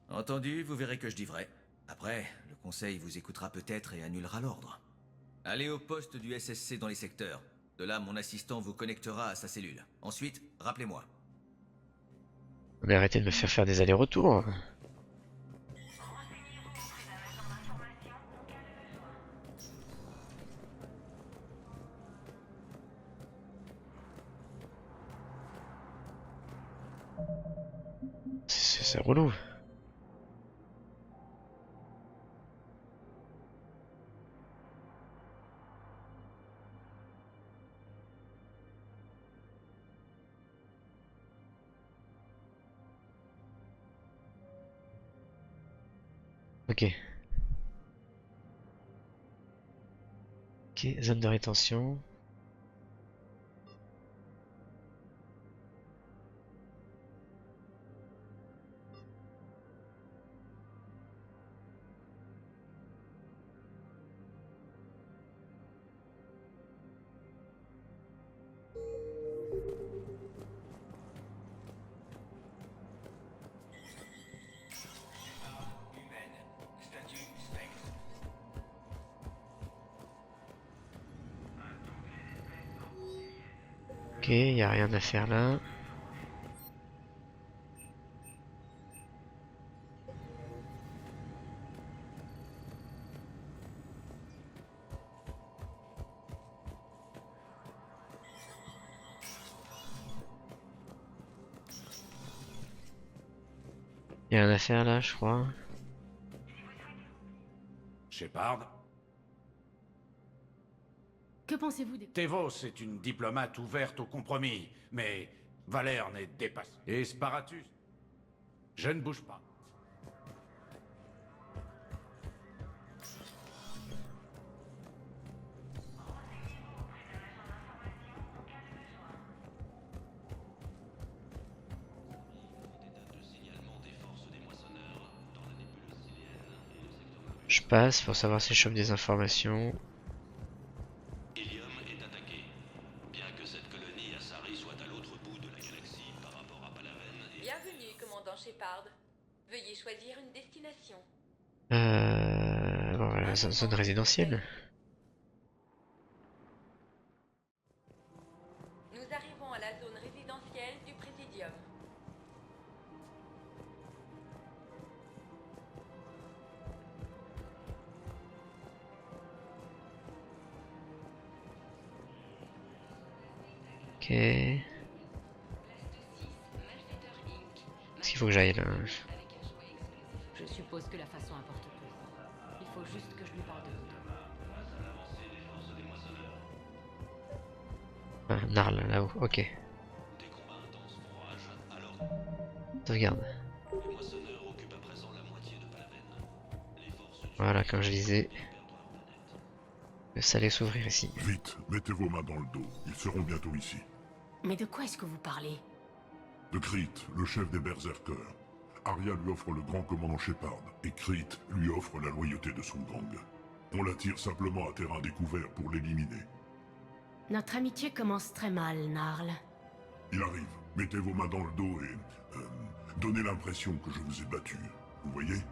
Entendu, vous verrez que je dis vrai. Après, le conseil vous écoutera peut-être et annulera l'ordre. Allez au poste du SSC dans les secteurs. De là, mon assistant vous connectera à sa cellule. Ensuite, rappelez-moi.
Mais arrêtez de me faire des allers-retours. C'est relou. Ok. Ok, zone de rétention. Ok, y a rien à faire là. Y a rien à faire là, je crois.
Shepard?
Que pensez-vous des...
Tevos est une diplomate ouverte au compromis, mais Valerne est dépassé. Et Sparatus? Je ne bouge pas.
Je passe pour savoir si je chope des informations.
Ilium est attaqué. Bien que cette colonie Asari soit à l'autre bout de la galaxie par rapport à Palaven et...
Bienvenue, commandant Shepard. Veuillez choisir une destination.
Bon, voilà, zone résidentielle.
Nous arrivons à la zone résidentielle du Présidium.
Ok. Est-ce qu'il faut que j'aille là?
Je suppose que la façon importe peu. Il faut juste que je lui parle de vous.
Ah, Narl, là-haut, ok. Sauvegarde. Voilà, comme je disais. Le salé s'ouvrir ici.
Vite, mettez vos mains dans le dos. Ils seront bientôt ici.
Mais de quoi est-ce que vous parlez?
De Crete, le chef des berserkers. Arya lui offre le grand commandant Shepard, et Crete lui offre la loyauté de son gang. On l'attire simplement à terrain découvert pour l'éliminer.
Notre amitié commence très mal, Narl.
Il arrive. Mettez vos mains dans le dos et... donnez l'impression que je vous ai battu. Vous voyez?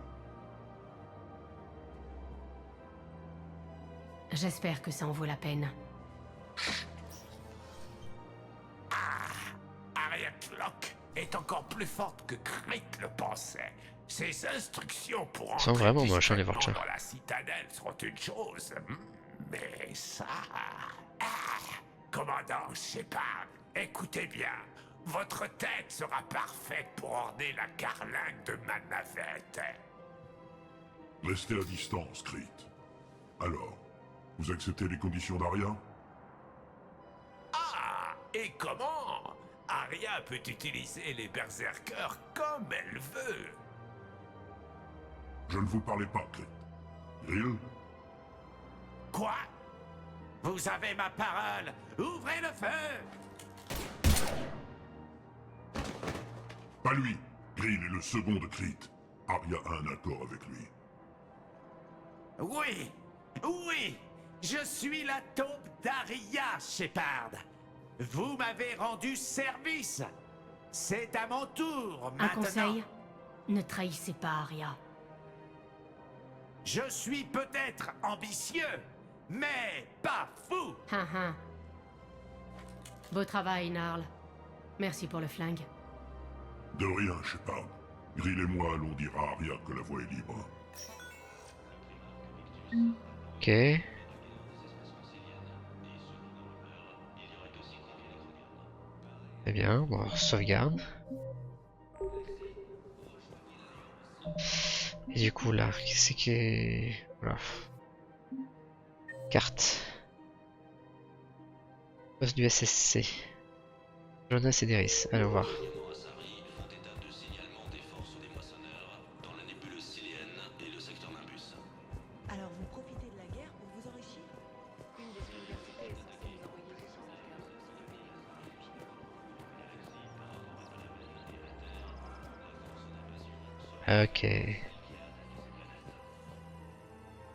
J'espère que ça en vaut la peine.
Arya Clock est encore plus forte que Crete le pensait. Ses instructions pour
Ils sont vraiment moches, hein, les
discrètement
Vorcha.
dans la citadelle seront une chose, mais ça... Commandant Shepard, écoutez bien. Votre tête sera parfaite pour orner la carlingue de ma navette.
Restez à distance, Crete. Alors, vous acceptez les conditions d'Arya?
Ah, et comment? Arya peut utiliser les berserkers comme elle veut.
Je ne vous parlais pas, Crete. Grill?
Quoi? Vous avez ma parole. Ouvrez le feu!
Pas lui. Grill est le second de Crete. Arya a un accord avec lui.
Oui, oui, je suis la taupe d'Arya, Shepard. Vous m'avez rendu service. C'est à mon tour
Un
maintenant.
conseil, ne trahissez pas Arya.
Je suis peut-être ambitieux, mais pas fou.
Beau travail, Narl. Merci pour le flingue.
De rien, Shepard. Grill et moi allons dire à Arya que la voie est libre.
Ok. Très bien, bon, on sauvegarde. Et du coup là, qu'est-ce qui est... Voilà. Carte. Poste du SSC. Jonas et Deris, allons voir.
Alors vous profitez de la guerre pour vous enrichir? Une des universités est censée nous envoyer 251
Ok.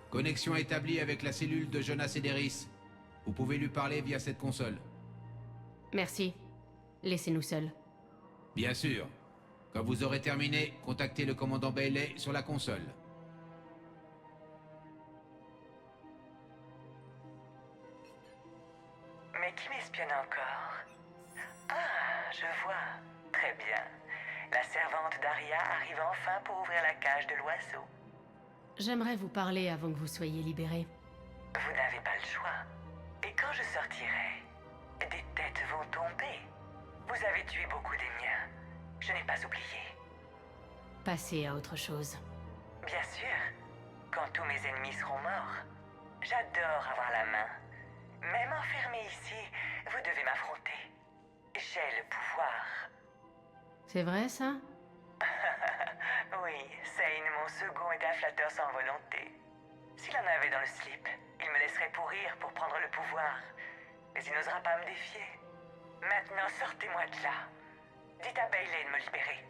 Connexion établie avec la cellule de Jonas et Deris. Vous pouvez lui parler via cette console.
Merci. Laissez-nous seuls.
Bien sûr. Quand vous aurez terminé, contactez le commandant Bailey sur la console.
Mais qui m'espionne encore? Ah, je vois. Très bien. La servante d'Arya arrive enfin pour ouvrir la cage de l'oiseau.
J'aimerais vous parler avant que vous soyez libérés.
Vous n'avez pas le choix. Et quand je sortirai, des têtes vont tomber. Vous avez tué beaucoup des miens. Je n'ai pas oublié.
Passez à autre chose.
Bien sûr. Quand tous mes ennemis seront morts. J'adore avoir la main. Même enfermé ici, vous devez m'affronter. J'ai le pouvoir.
C'est vrai, ça?
Oui, Sain, mon second, est un flatteur sans volonté. S'il en avait dans le slip, il me laisserait pourrir pour prendre le pouvoir. Mais il n'osera pas me défier. Maintenant, sortez-moi de là. Dites à Bailey de me libérer.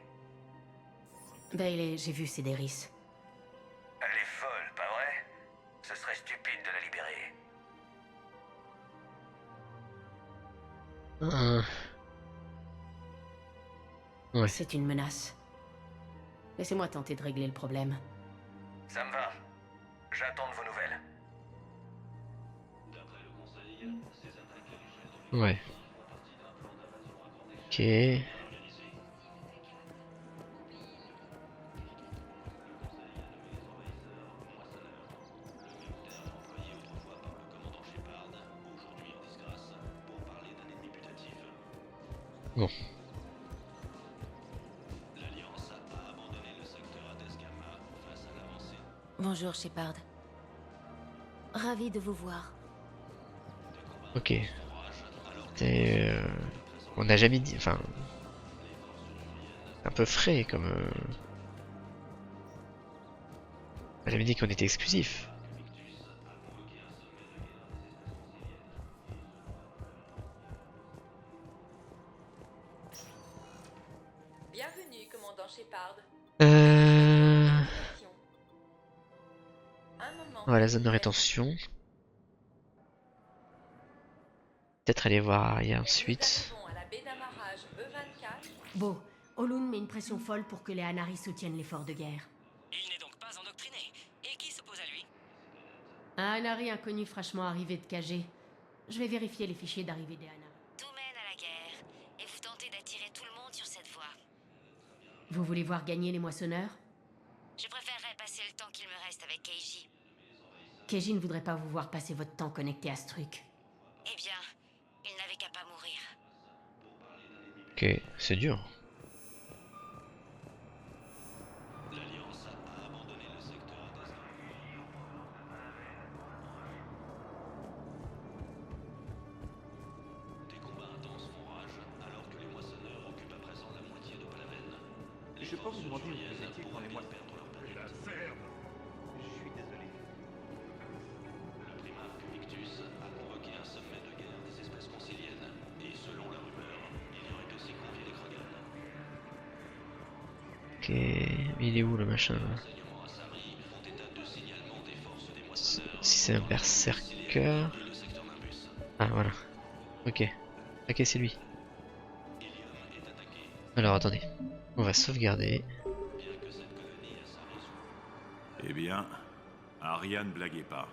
Bailey, j'ai vu Cédéris.
Elle est folle, pas vrai? Ce serait stupide de la libérer.
Ouais.
C'est une menace. Laissez-moi tenter de régler le problème.
Ça me va. J'attends de vos nouvelles.
Ouais. Ok. Bon.
Bonjour, Shepard. Ravi de vous voir.
Ok. On n'a jamais dit... Enfin... Un peu frais comme... On n'a jamais dit qu'on était exclusif.
Bienvenue, commandant Shepard.
Ouais, la zone de rétention. Peut-être aller voir Arya ensuite.
Beau, Olun met une pression folle pour que les Anaris soutiennent l'effort de guerre.
Il n'est donc pas endoctriné. Et qui s'oppose à lui?
Un Anari inconnu fraîchement arrivé de KG. Je vais vérifier les fichiers d'arrivée des Anaris.
Tout mène à la guerre, et vous tentez d'attirer tout le monde sur cette voie.
Vous voulez voir gagner les moissonneurs?
Je préférerais passer le temps qu'il me reste avec Keiji.
Keiji ne voudrait pas vous voir passer votre temps connecté à ce truc.
Eh bien, il n'avait qu'à pas mourir.
Ok, c'est dur.
Je peux vous demander où vous étiez quand les mois perdre leur père. La ferme. Je suis désolé. Le primarque Victus a convoqué un sommet de guerre des espèces conciliennes. Et selon la rumeur, il y aurait aussi convié les Krogan.
il est où le machin là? Si c'est un berserker... Ah voilà. Ok. Ok, c'est lui. Alors attendez. On va sauvegarder.
Eh bien, Arya ne blaguait pas.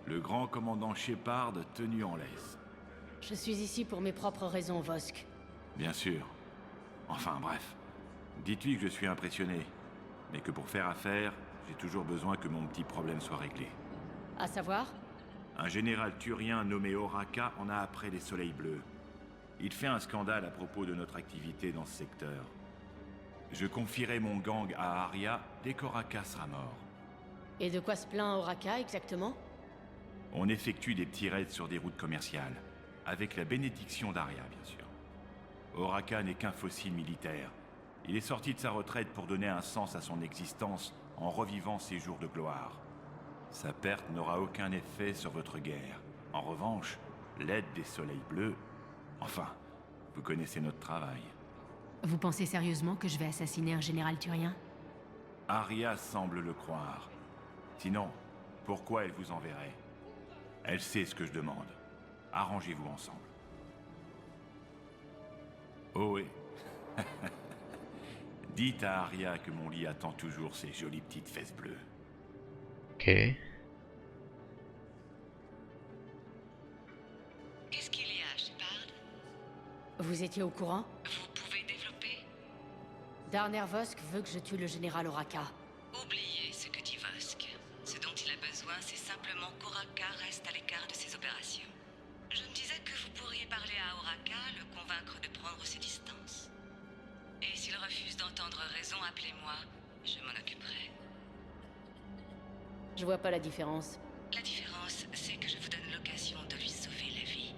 Le grand commandant Shepard tenu en laisse.
Je suis ici pour mes propres raisons, Vosk.
Bien sûr. Enfin bref. Dites-lui que je suis impressionné. Mais que pour faire affaire, j'ai toujours besoin que mon petit problème soit réglé.
À savoir?
Un général turien nommé Oraka en a après les Soleils Bleus. Il fait un scandale à propos de notre activité dans ce secteur. Je confierai mon gang à Arya dès qu'Oraka sera mort.
Et de quoi se plaint Oraka exactement?
On effectue des petits raids sur des routes commerciales, avec la bénédiction d'Arya, bien sûr. Oraka n'est qu'un fossile militaire. Il est sorti de sa retraite pour donner un sens à son existence en revivant ses jours de gloire. Sa perte n'aura aucun effet sur votre guerre. En revanche, l'aide des Soleils Bleus... Enfin, vous connaissez notre travail.
Vous pensez sérieusement que je vais assassiner un général turien?
Arya semble le croire. Sinon, pourquoi elle vous enverrait? Elle sait ce que je demande. Arrangez-vous ensemble. Oh oui. Dites à Arya que mon lit attend toujours ses jolies petites fesses bleues.
Ok.
Qu'est-ce qu'il y a, Shepard?
Vous étiez au courant?
Vous pouvez développer?
Darner Vosk veut que je tue le général Oraka.
Oubliez ce que dit Vosk. Ce dont il a besoin, c'est simplement qu'Oraka reste à l'écart de ses opérations. Je me disais que vous pourriez parler à Oraka, le convaincre de prendre ses distances. Et s'il refuse d'entendre raison, appelez-moi. Je m'en occuperai.
Je vois pas la différence.
La différence, c'est que je vous donne l'occasion de lui sauver la vie.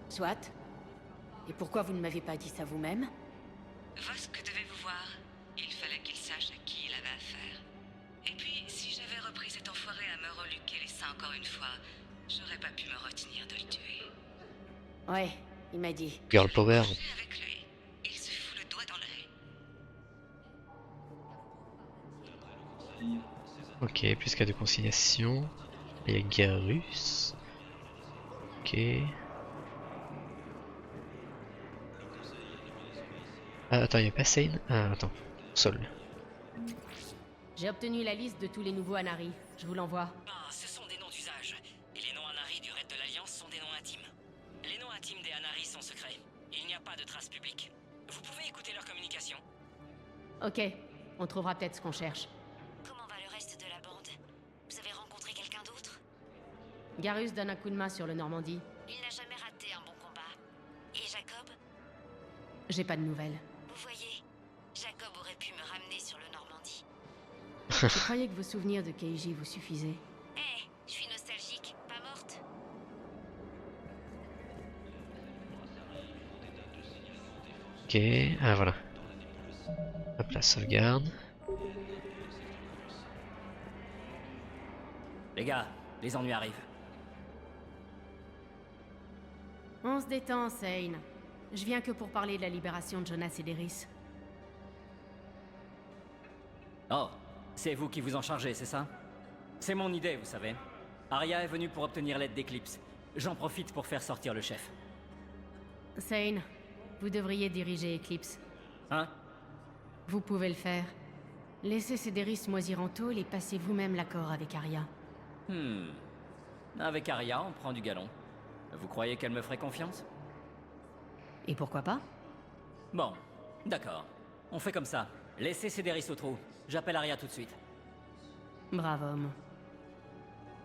Soit. Et pourquoi vous ne m'avez pas dit ça vous-même?
Vosk devait vous voir. Il fallait qu'il sache à qui il avait affaire. Et puis, si j'avais repris cet enfoiré à me reluquer les seins encore une fois, j'aurais pas pu me retenir de le tuer.
Ouais, il m'a dit.
Girl Power.
Avec lui, il se fout le doigt dans le nez.
Ok, plus qu'à de conciliation. Il y a Garus. Ok. Ah, attends, il n'y a pas Sane? Ah, attends. Sol.
J'ai obtenu la liste de tous les nouveaux Anari. Je vous l'envoie.
Ah, ce sont des noms d'usage. Et les noms Anari du raid de l'Alliance sont des noms intimes. Les noms intimes des Anari sont secrets. Il n'y a pas de traces publiques. Vous pouvez écouter leur communication.
Ok, on trouvera peut-être ce qu'on cherche.
Comment va le reste de la bande? Vous avez rencontré quelqu'un d'autre?
Garus donne un coup de main sur le Normandie.
Il n'a jamais raté un bon combat. Et Jacob?
J'ai pas de nouvelles.
Vous voyez, Jacob aurait pu me ramener sur le Normandie.
Je croyais que vos souvenirs de Keiji vous suffisaient.
Eh, je suis nostalgique, pas morte.
Ok, ah voilà. Hop là, sauvegarde.
Les gars, les ennuis arrivent.
On se détend, Sane. Je viens que pour parler de la libération de Jonas et d'Eris.
Oh, c'est vous qui vous en chargez, c'est ça? C'est mon idée, vous savez. Arya est venue pour obtenir l'aide d'Eclipse. J'en profite pour faire sortir le chef.
Sane, vous devriez diriger Eclipse.
Hein?
Vous pouvez le faire. Laissez Cédéris moisir en tôle et passez vous-même l'accord avec Arya.
Avec Arya, on prend du galon. Vous croyez qu'elle me ferait confiance?
Et pourquoi pas?
Bon, d'accord. On fait comme ça. Laissez Cédéris au trou. J'appelle Arya tout de suite.
Brave homme.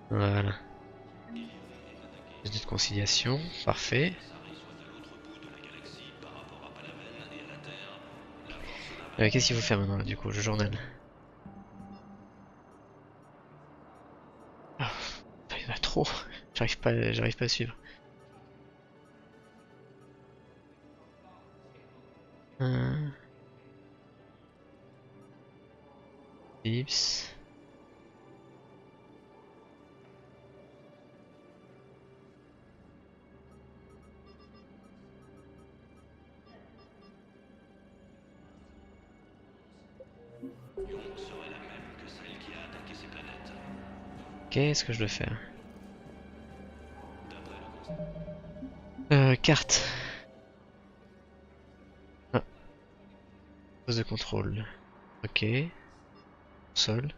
Voilà. Plus de conciliation, parfait. Qu'est-ce qu'il faut faire maintenant là, du coup, le journal? Ah, il y en a trop. J'arrive pas à suivre. Philips. Qu'est-ce que je dois faire? Carte. Ah. Poste de contrôle. Ok. Sol.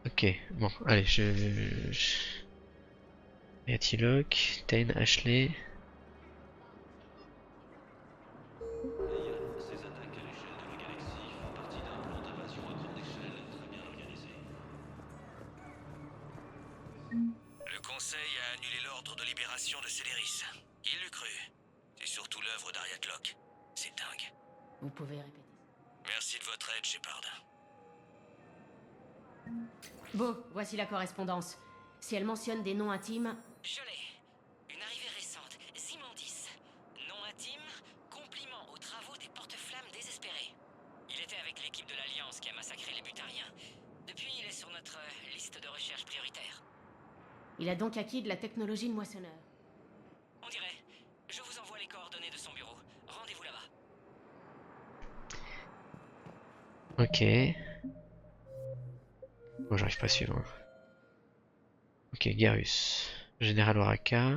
Ok, bon, allez, Yatiloc, Tain, Ashley.
Ces attaques à l'échelle de la galaxie font partie d'un plan d'invasion à grande échelle très bien organisé.
Le Conseil a annulé l'ordre de libération de Céléris. Il l'eût cru. C'est surtout l'œuvre d'Ariat Locke. C'est dingue.
Vous pouvez répéter.
Merci de votre aide, Shepard.
Bon, voici la correspondance. Si elle mentionne des noms intimes...
Je l'ai. Une arrivée récente. Simondis. Nom intime, compliment aux travaux des porte-flammes désespérés. Il était avec l'équipe de l'Alliance qui a massacré les Butariens. Depuis, il est sur notre liste de recherche prioritaire.
Il a donc acquis de la technologie de moissonneur.
On dirait. Je vous envoie les coordonnées de son bureau. Rendez-vous là-bas.
Ok. Bon, j'arrive pas à suivre. Ok, Garus. Général Oraka.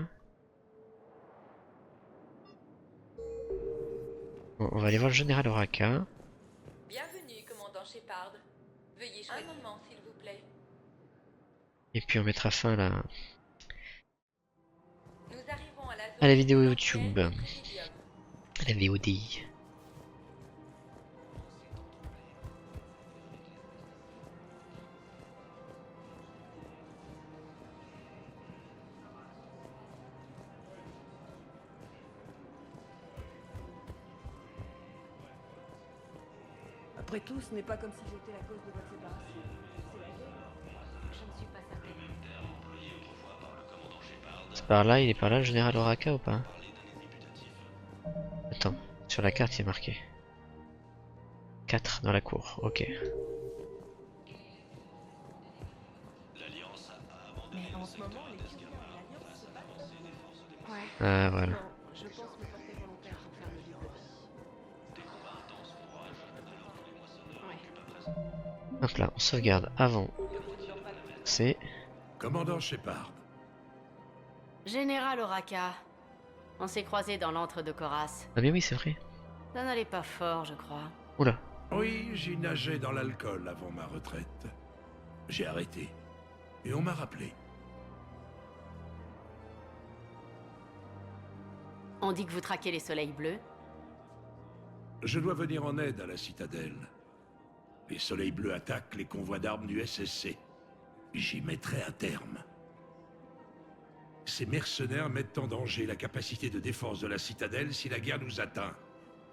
Bon, on va aller voir le Général Oraka.
Bienvenue, commandant Shepard. Veuillez choisir un moment, s'il vous plaît.
Et puis on mettra fin là
Nous arrivons
à la vidéo YouTube. À la VOD.
Après tout, ce n'est pas comme si j'étais la cause de votre séparation. C'est la guerre.
Je ne suis pas certaine.
C'est par là, il est par là le Général Oraka ou pas? Attends, sur la carte il est marqué 4 dans la cour, ok.
Mais en ce moment, les Kyrians et l'Alliance se battent. Ouais.
Ah voilà.
Non, je pense me porter volontaire pour faire le livre. Ouais.
Hop là, on sauvegarde avant. C'est...
Commandant Shepard.
Général Oraka. On s'est croisés dans l'antre de Koras.
Ah mais oui, c'est vrai.
Ça n'allait pas fort, je crois.
Oula.
Oui, j'y nageais dans l'alcool avant ma retraite. J'ai arrêté. Et on m'a rappelé.
On dit que vous traquez les soleils bleus.
Je dois venir en aide à la citadelle. Les soleils bleus attaquent les convois d'armes du SSC. J'y mettrai un terme. Ces mercenaires mettent en danger la capacité de défense de la citadelle si la guerre nous atteint.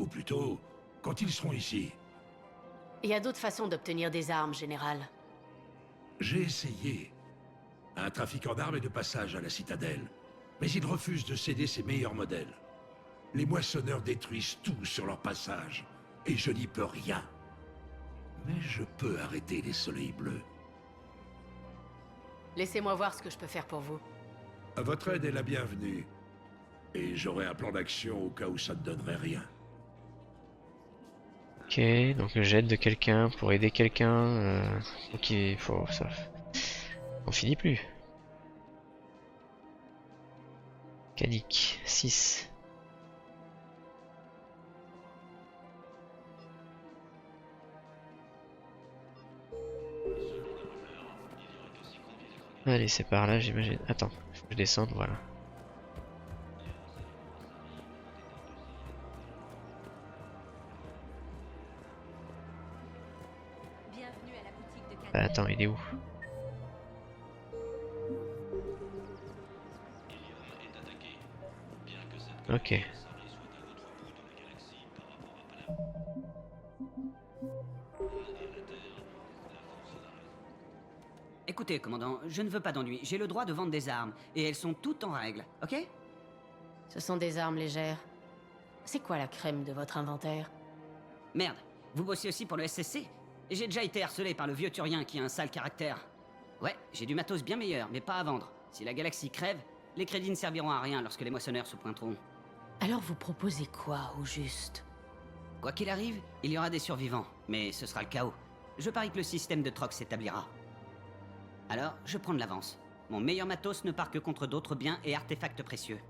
Ou plutôt, quand ils seront ici.
Il y a d'autres façons d'obtenir des armes, général.
J'ai essayé. Un trafiquant d'armes est de passage à la citadelle. Mais il refuse de céder ses meilleurs modèles. Les moissonneurs détruisent tout sur leur passage. Et je n'y peux rien. Mais je peux arrêter les soleils bleus.
Laissez-moi voir ce que je peux faire pour vous.
Votre aide est la bienvenue. Et j'aurai un plan d'action au cas où ça ne donnerait rien.
Ok, donc j'aide de quelqu'un pour aider quelqu'un. Ok, faut ça. On finit plus. Canic 6. Allez, c'est par là, j'imagine. Attends, faut que je descende, voilà.
Bienvenue à la boutique de
Bah, attends, il est où? Ok.
Écoutez, commandant, je ne veux pas d'ennui. J'ai le droit de vendre des armes, et elles sont toutes en règle, ok?
Ce sont des armes légères. C'est quoi la crème de votre inventaire?
Merde, vous bossez aussi pour le SSC? J'ai déjà été harcelé par le vieux Turien qui a un sale caractère. Ouais, j'ai du matos bien meilleur, mais pas à vendre. Si la galaxie crève, les crédits ne serviront à rien lorsque les moissonneurs se pointeront.
Alors vous proposez quoi, au juste?
Quoi qu'il arrive, il y aura des survivants, mais ce sera le chaos. je parie que le système de troc s'établira. Alors, je prends de l'avance. Mon meilleur matos ne part que contre d'autres biens et artefacts précieux.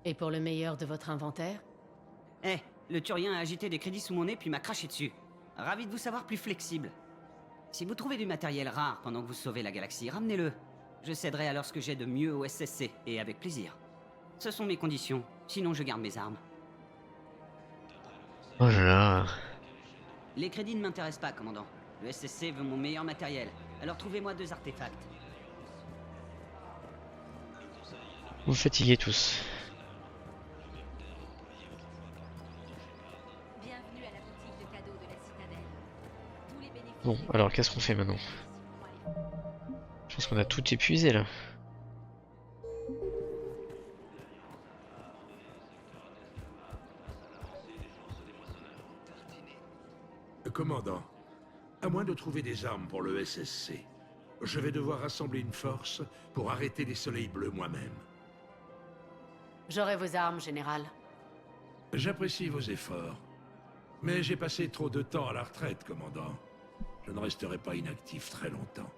Et pour le meilleur de votre inventaire?
Eh, le Turien a agité des crédits sous mon nez puis m'a craché dessus. Ravi de vous savoir plus flexible. Si vous trouvez du matériel rare pendant que vous sauvez la galaxie, ramenez-le. Je céderai alors ce que j'ai de mieux au SSC, et avec plaisir. Ce sont mes conditions, sinon je garde mes armes.
Oh là là.
Les crédits ne m'intéressent pas, commandant. Le SSC veut mon meilleur matériel, alors trouvez-moi 2 artefacts.
Vous me fatiguez tous.
Bienvenue à la boutique de cadeaux de la Citadelle. Tous les bénéfices...
Bon, alors qu'est-ce qu'on fait maintenant? Je pense qu'on a tout épuisé là.
Commandant, à moins de trouver des armes pour le SSC, je vais devoir rassembler une force pour arrêter les soleils bleus moi-même.
J'aurai vos armes, général.
J'apprécie vos efforts, mais j'ai passé trop de temps à la retraite, commandant. Je ne resterai pas inactif très longtemps.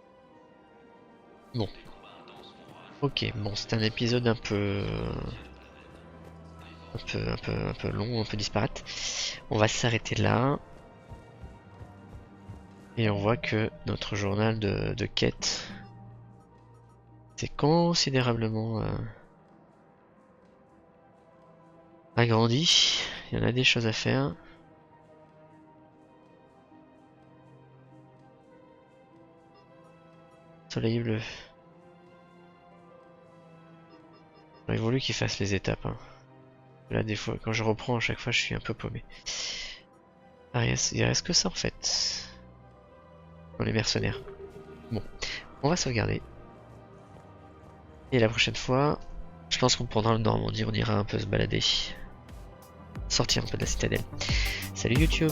Bon. Ok, bon, c'est un épisode un peu long, un peu disparate. On va s'arrêter là. Et on voit que notre journal de quête s'est considérablement agrandi. Il y en a des choses à faire. Soleil bleu. J'aurais voulu qu'il fasse les étapes. Hein. Là, des fois, quand je reprends, à chaque fois, je suis un peu paumé. Ah, il reste que ça en fait. Dans les mercenaires. Bon, on va sauvegarder. Et la prochaine fois, je pense qu'on prendra le Normandie, on ira un peu se balader. Sortir un peu de la citadelle. Salut YouTube!